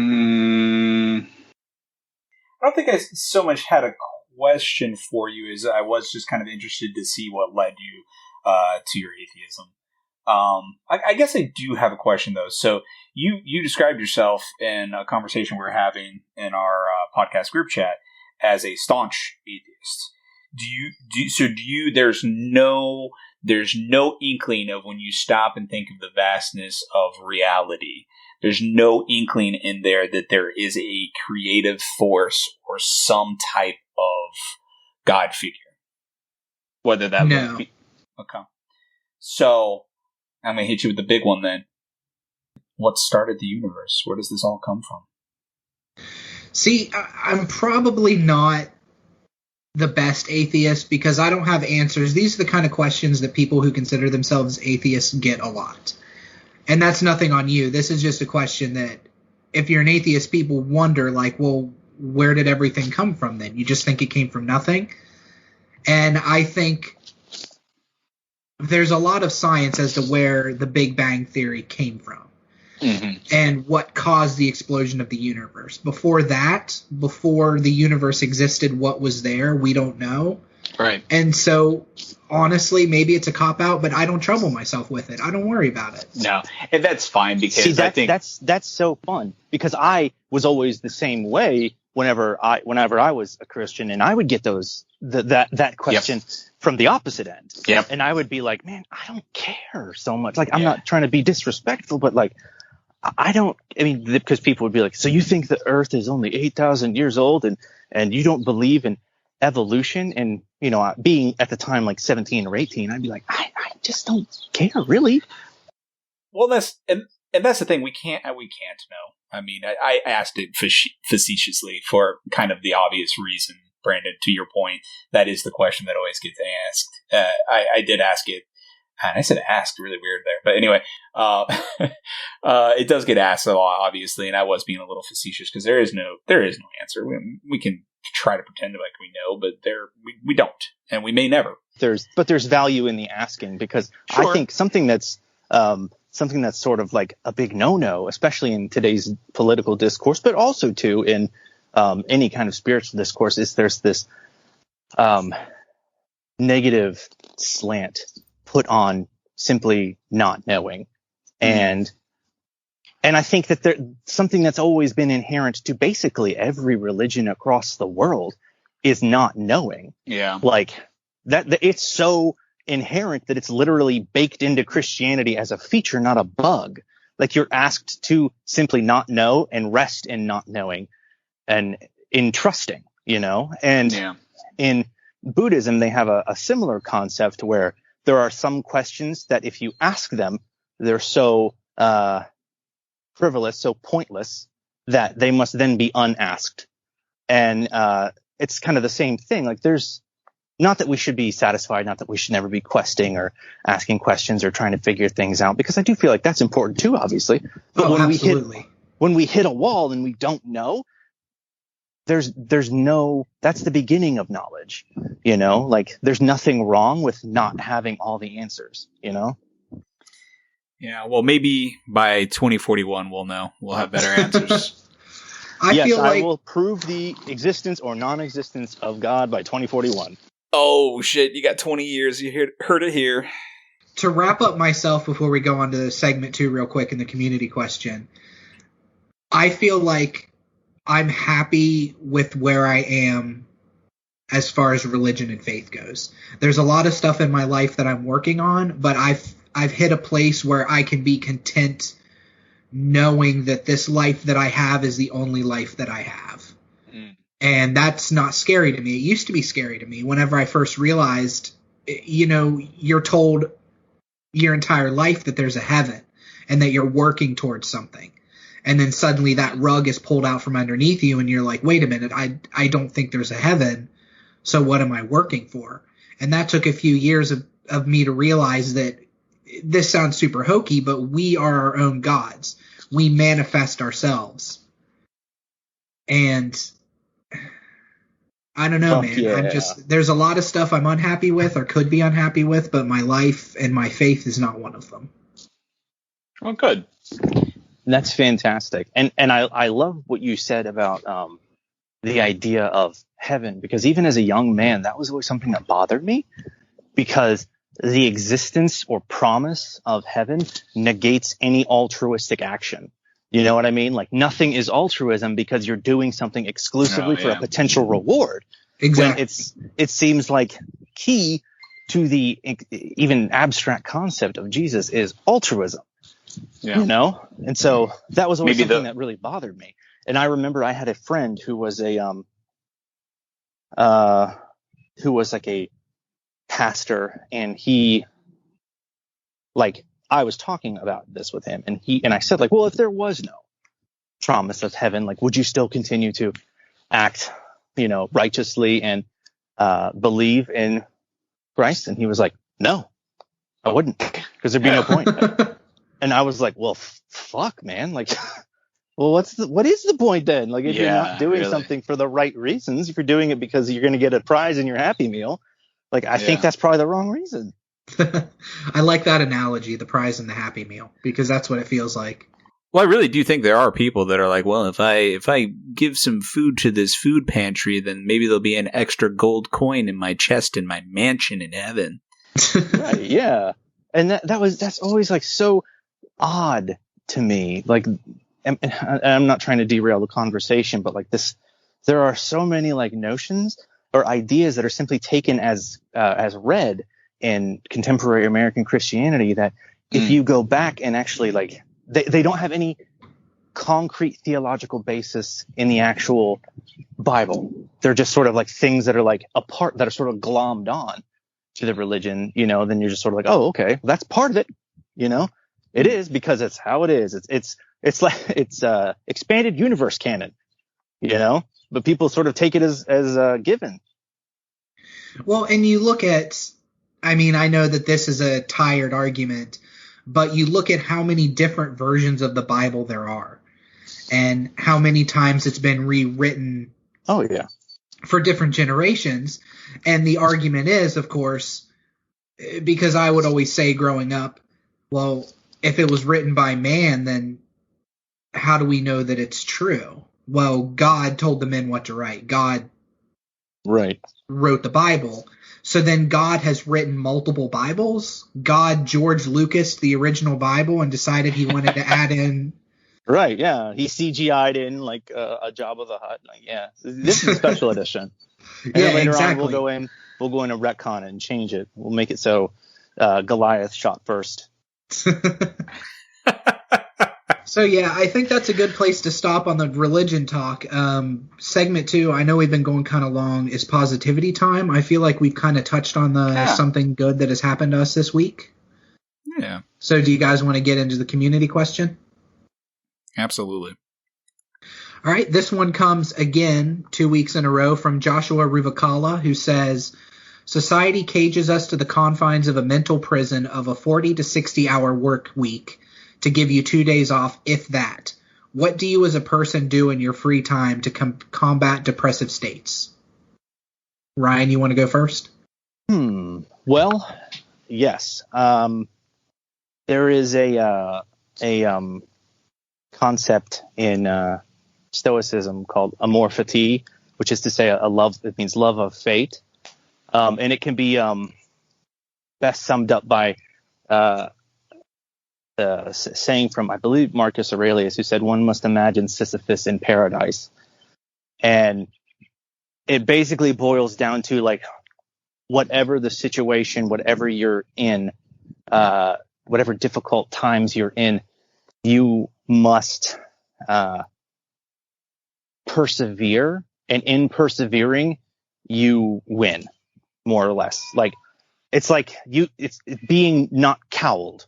don't think I so much had a question for you as I was just kind of interested to see what led you to your atheism. I guess I do have a question, though. So you described yourself in a conversation we were having in our podcast group chat as a staunch atheist. There's no inkling of, when you stop and think of the vastness of reality, there's no inkling in there that there is a creative force or some type of God figure. Whether that no. Okay. So I'm going to hit you with the big one then. What started the universe? Where does this all come from? See, I'm probably not the best atheist because I don't have answers. These are the kind of questions that people who consider themselves atheists get a lot. And that's nothing on you. This is just a question that if you're an atheist, people wonder, like, well, where did everything come from then? You just think it came from nothing? And I think there's a lot of science as to where the Big Bang Theory came from. Mm-hmm. And what caused the explosion of the universe. Before that, before the universe existed, what was there, we don't know. Right. And so, honestly, maybe it's a cop-out, but I don't trouble myself with it. I don't worry about it. No, and that's fine because I think that's so fun because I was always the same way whenever I was a Christian, and I would get that question from the opposite end. Yep. And I would be like, man, I don't care so much. Like, I'm not trying to be disrespectful, but like, because people would be like, so you think the earth is only 8,000 years old and you don't believe in evolution? And, being at the time like 17 or 18, I'd be like, I just don't care, really. Well, that's the thing. We can't know. I mean, I asked it facetiously for kind of the obvious reason, Brandon, to your point. That is the question that always gets asked. I did ask it. I said asked really weird there. But anyway, it does get asked a lot, obviously, and I was being a little facetious because there is no answer. We can try to pretend like we know, but we don't, and we may never. There's value in the asking because sure. I think something that's sort of like a big no-no, especially in today's political discourse, but also too in any kind of spiritual discourse, is there's this negative slant put on simply not knowing. And I think that something that's always been inherent to basically every religion across the world is not knowing. Yeah. Like that it's so inherent that it's literally baked into Christianity as a feature, not a bug. Like you're asked to simply not know and rest in not knowing and in trusting, and in Buddhism, they have a similar concept where there are some questions that if you ask them, they're so frivolous, so pointless that they must then be unasked. And it's kind of the same thing. Like there's not that we should be satisfied, not that we should never be questing or asking questions or trying to figure things out, because I do feel like that's important too, obviously. But when we hit a wall and we don't know, there's no, that's the beginning of knowledge, like there's nothing wrong with not having all the answers, Yeah, well, maybe by 2041 we'll know. We'll have better answers. I will prove the existence or non-existence of God by 2041. Oh, shit, you got 20 years. You heard it here. To wrap up myself before we go on to segment 2 real quick in the community question, I feel like I'm happy with where I am as far as religion and faith goes. There's a lot of stuff in my life that I'm working on, but I've hit a place where I can be content knowing that this life that I have is the only life that I have. And that's not scary to me. It used to be scary to me whenever I first realized, you're told your entire life that there's a heaven and that you're working towards something. And then suddenly that rug is pulled out from underneath you and you're like, wait a minute, I don't think there's a heaven. So what am I working for? And that took a few years of me to realize that this sounds super hokey, but we are our own gods. We manifest ourselves. And I don't know, man. Yeah. There's a lot of stuff I'm unhappy with or could be unhappy with, but my life and my faith is not one of them. Oh, good. That's fantastic. And I love what you said about the idea of heaven, because even as a young man, that was always something that bothered me, because the existence or promise of heaven negates any altruistic action. You know what I mean? Like nothing is altruism because you're doing something exclusively for a potential reward. Exactly. When it seems like key to the even abstract concept of Jesus is altruism. Yeah. And so that was always something that really bothered me. And I remember I had a friend who was like a pastor, and he, like, I was talking about this with him, and I said, like, well, if there was no promise of heaven. Like, would you still continue to act, righteously and believe in Christ? And he was like, no, I wouldn't, because there'd be no point. And I was like, well, fuck, man. Like, well, what is the point then? Like, if you're not doing something for the right reasons, if you're doing it because you're going to get a prize in your Happy Meal, like, I think that's probably the wrong reason. I like that analogy, the prize and the Happy Meal, because that's what it feels like. Well, I really do think there are people that are like, well, if I give some food to this food pantry, then maybe there'll be an extra gold coin in my chest in my mansion in heaven. Right, yeah. And that's always like so odd to me. Like, and I'm not trying to derail the conversation, but like there are so many like notions or ideas that are simply taken as read in contemporary American Christianity that if you go back and actually like they don't have any concrete theological basis in the actual Bible. They're just sort of like things that are like a part that are sort of glommed on to the religion, then you're just sort of like, oh, okay, well, that's part of it. It is because it's how it is. It's like it's expanded universe canon, but people sort of take it as given. Well, and you look at, I mean, I know that this is a tired argument, but you look at how many different versions of the Bible there are and how many times it's been rewritten. Oh, yeah. For different generations. And the argument is, of course, because I would always say growing up, well, if it was written by man, then how do we know that it's true? Well, God told the men what to write. God wrote the Bible. So then God has written multiple Bibles. God George Lucas the original Bible and decided he wanted to add in. Right, yeah. He CGI'd in like a Jabba the Hutt. Like, yeah, this is a special edition. And then later on, we'll go in and retcon it and change it. We'll make it so Goliath shot first. So yeah, I think that's a good place to stop on the religion talk. Segment 2, I know we've been going kind of long, is positivity time. I feel like we've kind of touched on something good that has happened to us this week. Yeah. So do you guys want to get into the community question? Absolutely. All right, this one comes again 2 weeks in a row from Joshua Ruvakala, who says, society cages us to the confines of a mental prison of a 40 to 60 hour work week to give you 2 days off, if that. What do you as a person do in your free time to combat depressive states? Ryan, you want to go first? Well, yes. There is a concept in Stoicism called amor fati, which is to say a love. It means love of fate, and it can be best summed up by saying from, I believe, Marcus Aurelius, who said one must imagine Sisyphus in paradise. And it basically boils down to like whatever the situation, whatever you're in, whatever difficult times you're in, you must persevere, and in persevering you win, more or less. Like it's being not cowed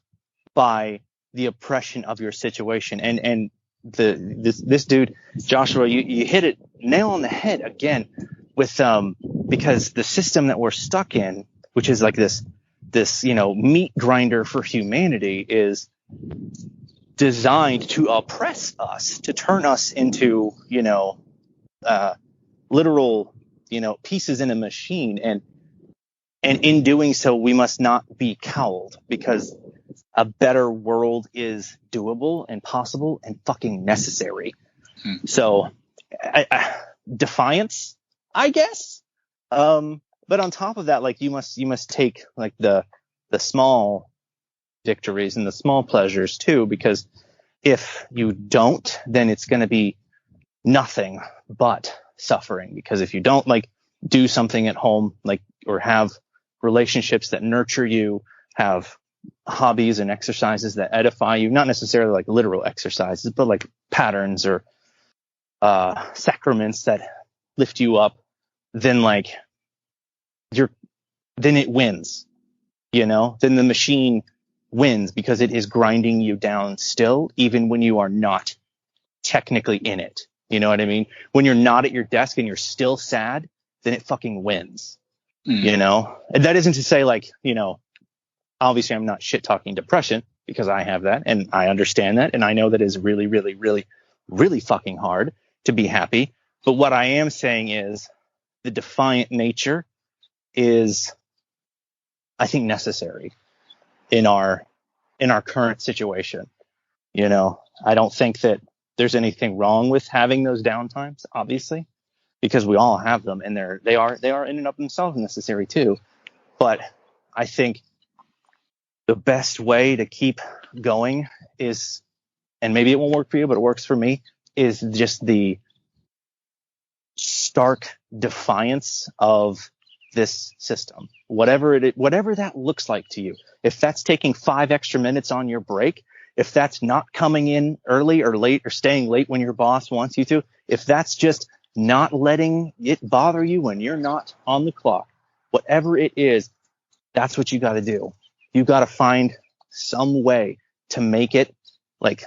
by the oppression of your situation. And this dude Joshua, you hit it nail on the head again with because the system that we're stuck in, which is like this meat grinder for humanity, is designed to oppress us, to turn us into literal pieces in a machine, and in doing so we must not be cowed, because a better world is doable and possible and fucking necessary. So defiance, I guess. But on top of that, like you must take like the small victories and the small pleasures too, because if you don't, then it's going to be nothing but suffering. Because if you don't like do something at home, like, or have relationships that nurture you, have hobbies and exercises that edify you, not necessarily like literal exercises, but like patterns or sacraments that lift you up, then like then it wins, then the machine wins, because it is grinding you down still, even when you are not technically in it. You know what I mean? When you're not at your desk and you're still sad, then it fucking wins. You know? And that isn't to say like, you know, obviously I'm not shit talking depression because I have that and I understand that. And I know that is really, really, really, really fucking hard to be happy. But what I am saying is the defiant nature is, I think, necessary in our current situation. You know, I don't think that there's anything wrong with having those downtimes, obviously, because we all have them, and they are in and of themselves necessary too. But I think the best way to keep going is, and maybe it won't work for you, but it works for me, is just the stark defiance of this system, whatever that looks like to you. If that's taking 5 extra minutes on your break, if that's not coming in early or late or staying late when your boss wants you to, if that's just not letting it bother you when you're not on the clock, whatever it is, that's what you got to do. You got to find some way to make it like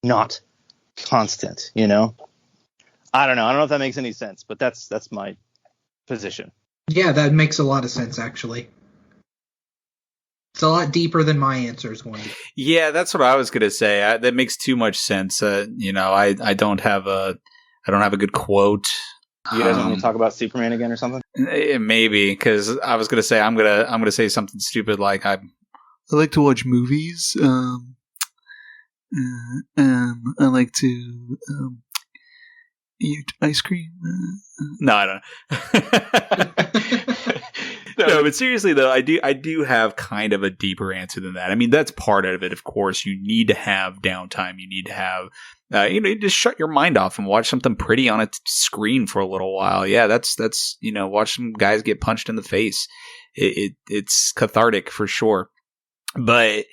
not constant, you know? I don't know if that makes any sense, but that's my position. Yeah, that makes a lot of sense, actually. It's a lot deeper than my answer is going to be. Yeah, that's what I was going to say. That makes too much sense. You know, I don't have a good quote. You guys want me to talk about Superman again or something? Maybe, because I was going to say I'm gonna say something stupid like I like to watch movies. I like to eat ice cream. No, I don't. No, but seriously though, I do have kind of a deeper answer than that. I mean, that's part of it. Of course, you need to have downtime. You need to have, you just shut your mind off and watch something pretty on a screen for a little while. Yeah, that's watch some guys get punched in the face. It's cathartic for sure. But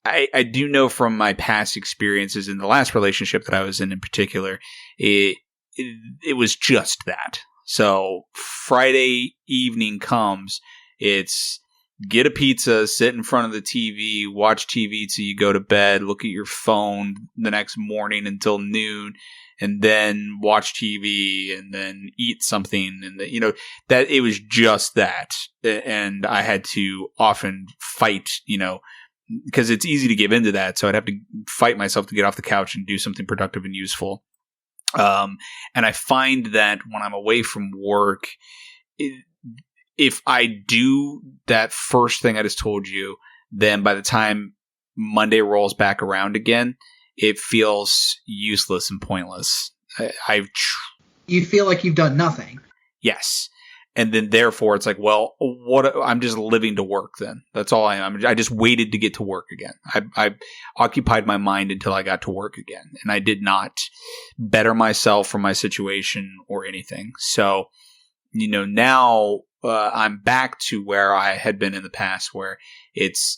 I do know from my past experiences in the last relationship that I was in particular, it was just that. So Friday evening comes, it's get a pizza, sit in front of the TV, watch TV till you go to bed, look at your phone the next morning until noon, and then watch TV and then eat something. And that it was just that. And I had to often fight, because it's easy to give into that. So I'd have to fight myself to get off the couch and do something productive and useful. And I find that when I'm away from work, if I do that first thing I just told you, then by the time Monday rolls back around again, it feels useless and pointless. You feel like you've done nothing. Yes. And then therefore it's like, well, I'm just living to work then. That's all I am. I just waited to get to work again. I occupied my mind until I got to work again. And I did not better myself from my situation or anything. So, now I'm back to where I had been in the past, where it's,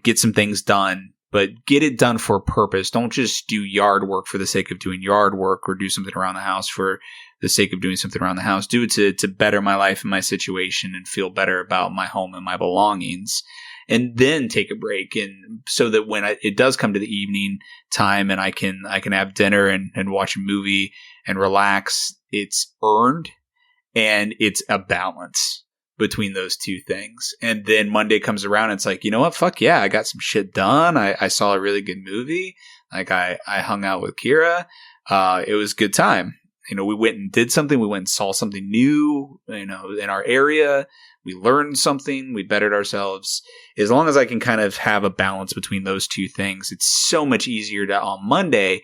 get some things done, but get it done for a purpose. Don't just do yard work for the sake of doing yard work or do something around the house for the sake of doing something around the house. Do it to better my life and my situation and feel better about my home and my belongings, and then take a break. And so that when it does come to the evening time and I can have dinner and watch a movie and relax, it's earned and it's a balance between those two things. And then Monday comes around and it's like, you know what? Fuck yeah. I got some shit done. I saw a really good movie. Like I hung out with Kira. It was a good time. We went and did something. We went and saw something new, in our area. We learned something. We bettered ourselves. As long as I can kind of have a balance between those two things, it's so much easier to, on Monday,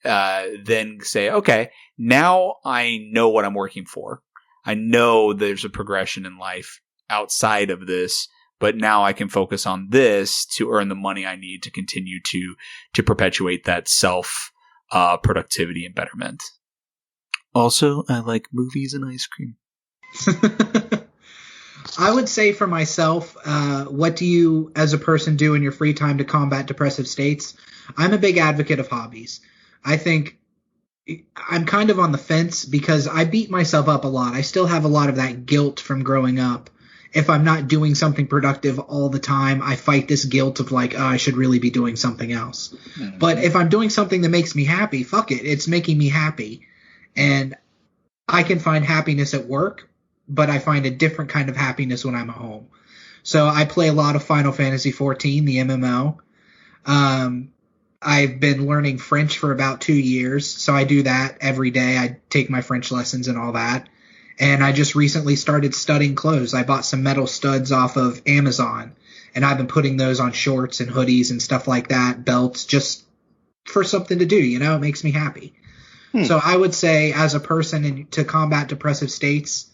then say, okay, now I know what I'm working for. I know there's a progression in life outside of this, but now I can focus on this to earn the money I need to continue to perpetuate that self productivity and betterment. Also, I like movies and ice cream. I would say for myself, what do you as a person do in your free time to combat depressive states? I'm a big advocate of hobbies. I think I'm kind of on the fence because I beat myself up a lot. I still have a lot of that guilt from growing up. if I'm not doing something productive all the time, I fight this guilt of like, oh, I should really be doing something else. Mm-hmm. But if I'm doing something that makes me happy, fuck it. It's making me happy. And I can find happiness at work, but I find a different kind of happiness when I'm at home. So I play a lot of Final Fantasy XIV, the MMO. I've been learning French for about 2 years, so I do that every day. I take my French lessons and all that. And I just recently started studding clothes. I bought some metal studs off of Amazon, and I've been putting those on shorts and hoodies and stuff like that, belts, just for something to do, you know? It makes me happy. So I would say, as a person to combat depressive states,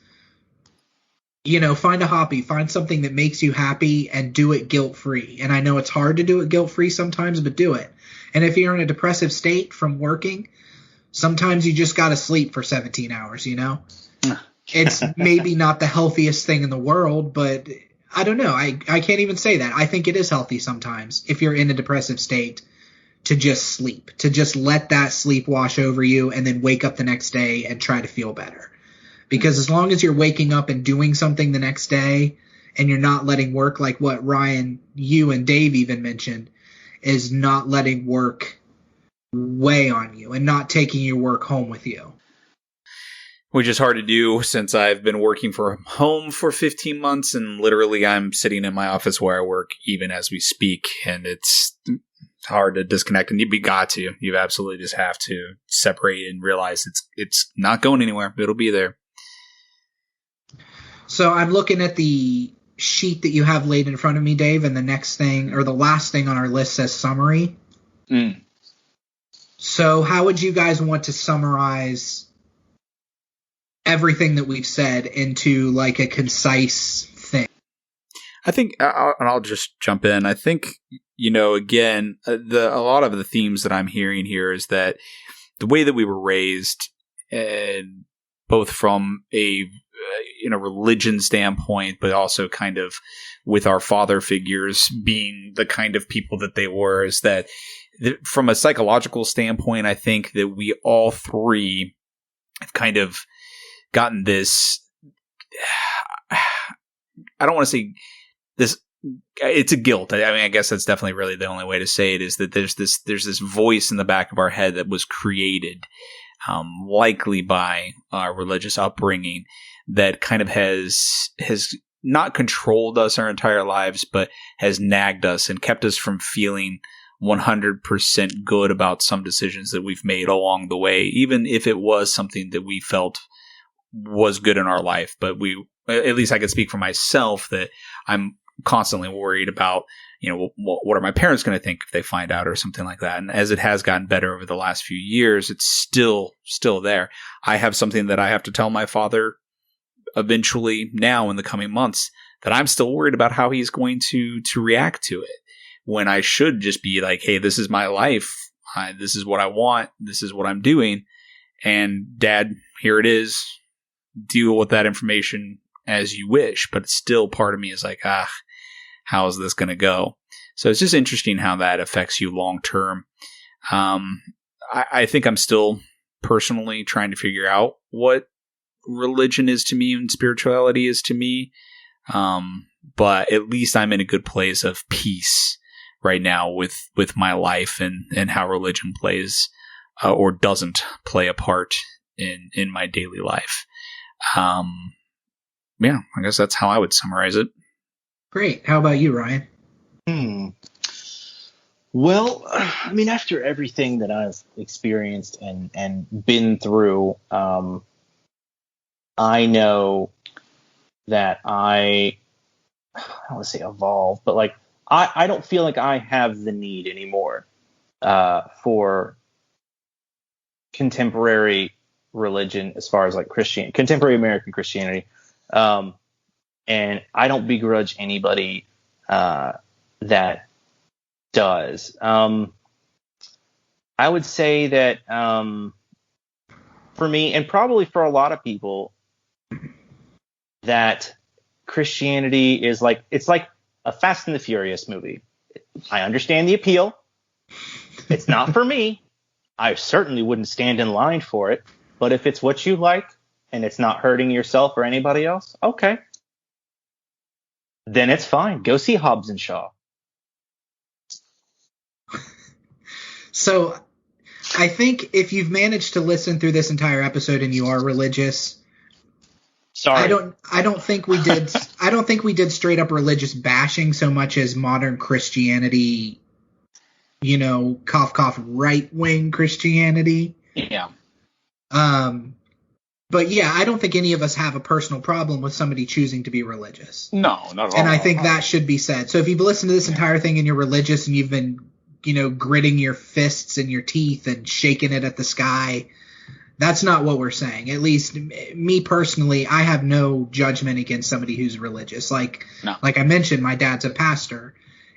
you know, find a hobby, find something that makes you happy and do it guilt-free. And I know it's hard to do it guilt-free sometimes, but do it. And if you're in a depressive state from working, sometimes you just got to sleep for 17 hours, you know? It's maybe not the healthiest thing in the world, but I don't know. I can't even say that. I think it is healthy sometimes if you're in a depressive state to just sleep, to just let that sleep wash over you and then wake up the next day and try to feel better. Because as long as you're waking up and doing something the next day and you're not letting work, like what Ryan, you and Dave even mentioned, is not letting work weigh on you and not taking your work home with you. Which is hard to do since I've been working from home for 15 months and literally I'm sitting in my office where I work even as we speak. And it's hard to disconnect, and you absolutely just have to separate and realize it's not going anywhere. It'll be there. So I'm looking at the sheet that you have laid in front of me, Dave, and the next thing, or the last thing on our list, says summary. So how would you guys want to summarize everything that we've said into like a concise thing? I think, I'll just jump in. I think, you know, again, a lot of the themes that I'm hearing here is that the way that we were raised, and both from a religion standpoint, but also kind of with our father figures being the kind of people that they were, is that from a psychological standpoint, I think that we all three have kind of gotten this, I don't want to say this, it's a guilt. I mean, I guess that's definitely really the only way to say it, is that there's this voice in the back of our head that was created, likely by our religious upbringing, that kind of has not controlled us our entire lives, but has nagged us and kept us from feeling 100% good about some decisions that we've made along the way, even if it was something that we felt was good in our life. But at least I can speak for myself, that I'm constantly worried about, you know, what are my parents going to think if they find out, or something like that. And as it has gotten better over the last few years, it's still there. I have something that I have to tell my father eventually now in the coming months, that I'm still worried about how he's going to react to it, when I should just be like, hey, this is my life. This is what I want. This is what I'm doing. And Dad, here it is. Deal with that information as you wish. But still, part of me is like, how is this going to go? So it's just interesting how that affects you long term. I think I'm still personally trying to figure out what religion is to me and spirituality is to me. But at least I'm in a good place of peace right now with my life and how religion plays or doesn't play a part in my daily life. Yeah, I guess that's how I would summarize it. Great. How about you, Ryan? Well, I mean, after everything that I've experienced and been through, I know that I don't want to say evolve, but like I don't feel like I have the need anymore for contemporary religion, as far as like contemporary American Christianity. And I don't begrudge anybody that does. I would say that for me, and probably for a lot of people, that Christianity is like, it's like a Fast and the Furious movie. I understand the appeal. It's not for me. I certainly wouldn't stand in line for it. But if it's what you like and it's not hurting yourself or anybody else, okay. then it's fine. Go see Hobbs and Shaw. So I think if you've managed to listen through this entire episode and you are religious, Sorry. I don't think we did straight up religious bashing so much as modern Christianity, cough cough right wing Christianity. Yeah. But yeah, I don't think any of us have a personal problem with somebody choosing to be religious. No, not at all. And I think that should be said. So if you've listened to this entire thing and you're religious and you've been, gritting your fists and your teeth and shaking it at the sky, that's not what we're saying. At least me personally, I have no judgment against somebody who's religious. Like I mentioned, my dad's a pastor,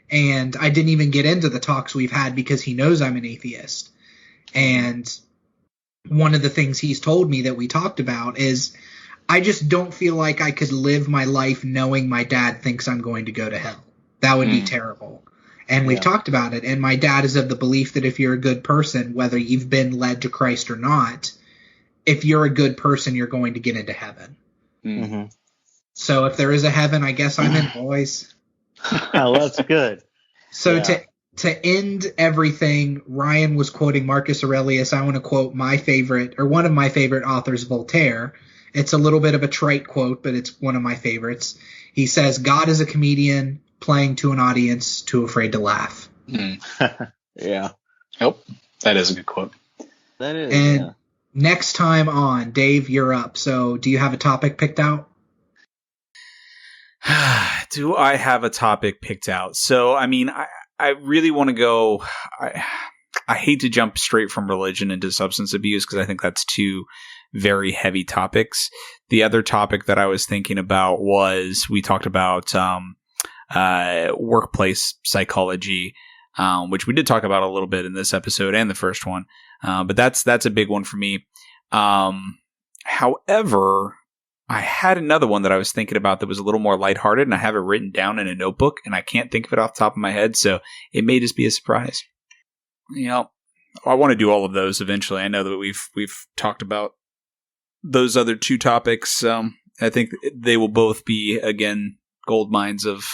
and I didn't even get into the talks we've had because he knows I'm an atheist. And one of the things he's told me that we talked about is I just don't feel like I could live my life knowing my dad thinks I'm going to go to hell. That would be terrible. And we've talked about it. And my dad is of the belief that if you're a good person, whether you've been led to Christ or not, if you're a good person, you're going to get into heaven. Mm-hmm. So if there is a heaven, I guess I'm in, boys. Oh, that's good. So to end everything, Ryan was quoting Marcus Aurelius. I want to quote my favorite, or one of my favorite authors, Voltaire. It's a little bit of a trite quote, but it's one of my favorites. He says, God is a comedian playing to an audience too afraid to laugh. Yeah. Nope. That is a good quote. That is. And next time on, Dave, you're up. So do you have a topic picked out? Do I have a topic picked out? So, I mean, I really want to go. I hate to jump straight from religion into substance abuse because I think that's two very heavy topics. The other topic that I was thinking about was we talked about workplace psychology, which we did talk about a little bit in this episode and the first one. But that's a big one for me. However, I had another one that I was thinking about that was a little more lighthearted, and I have it written down in a notebook, and I can't think of it off the top of my head, so it may just be a surprise. I want to do all of those eventually. I know that we've talked about those other two topics. I think they will both be, again, gold mines of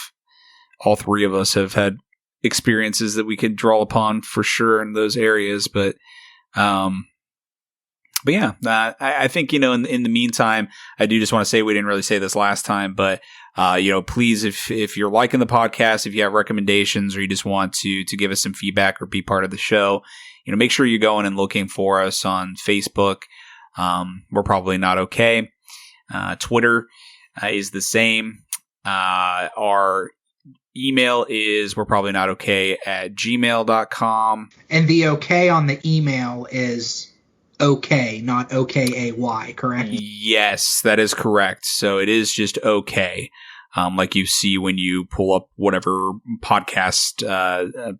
all three of us have had experiences that we could draw upon for sure in those areas. But yeah, I think, in the meantime, I do just want to say, we didn't really say this last time, but, please, if you're liking the podcast, if you have recommendations or you just want to give us some feedback or be part of the show, make sure you're going and looking for us on Facebook. We're probably not okay. Twitter is the same. Our email is we're probably not okay at gmail.com. And the okay on the email is okay, not OKAY, correct? Yes, that is correct. So it is just okay. Like you see when you pull up whatever podcast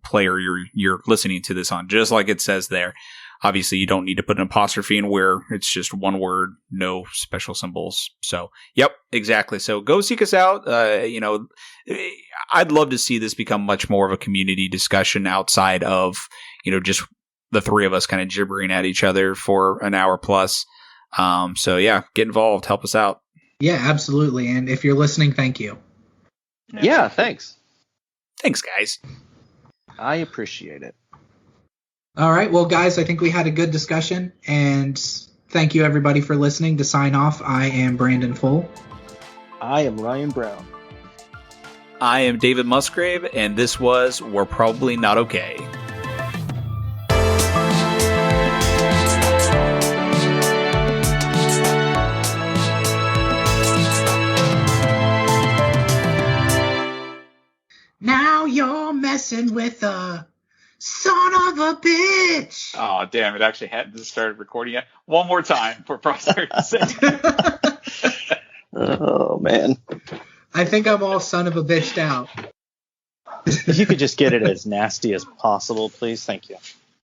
player you're listening to this on, just like it says there. Obviously, you don't need to put an apostrophe in where it's just one word, no special symbols. So, yep, exactly. So go seek us out. I'd love to see this become much more of a community discussion outside of, just the three of us kind of gibbering at each other for an hour plus. So, yeah, get involved. Help us out. Yeah, absolutely. And if you're listening, thank you. Yeah, thanks. Thanks, guys. I appreciate it. All right. Well, guys, I think we had a good discussion. And thank you, everybody, for listening. To sign off, I am Brandon Full. I am Ryan Brown. I am David Musgrave, and this was We're Probably Not Okay. Now you're messing with a son of a bitch. Oh, damn. It actually hadn't started recording yet. One more time for posterity sake. Oh, man. I think I'm all son of a bitched out. If you could just get it as nasty as possible, please. Thank you.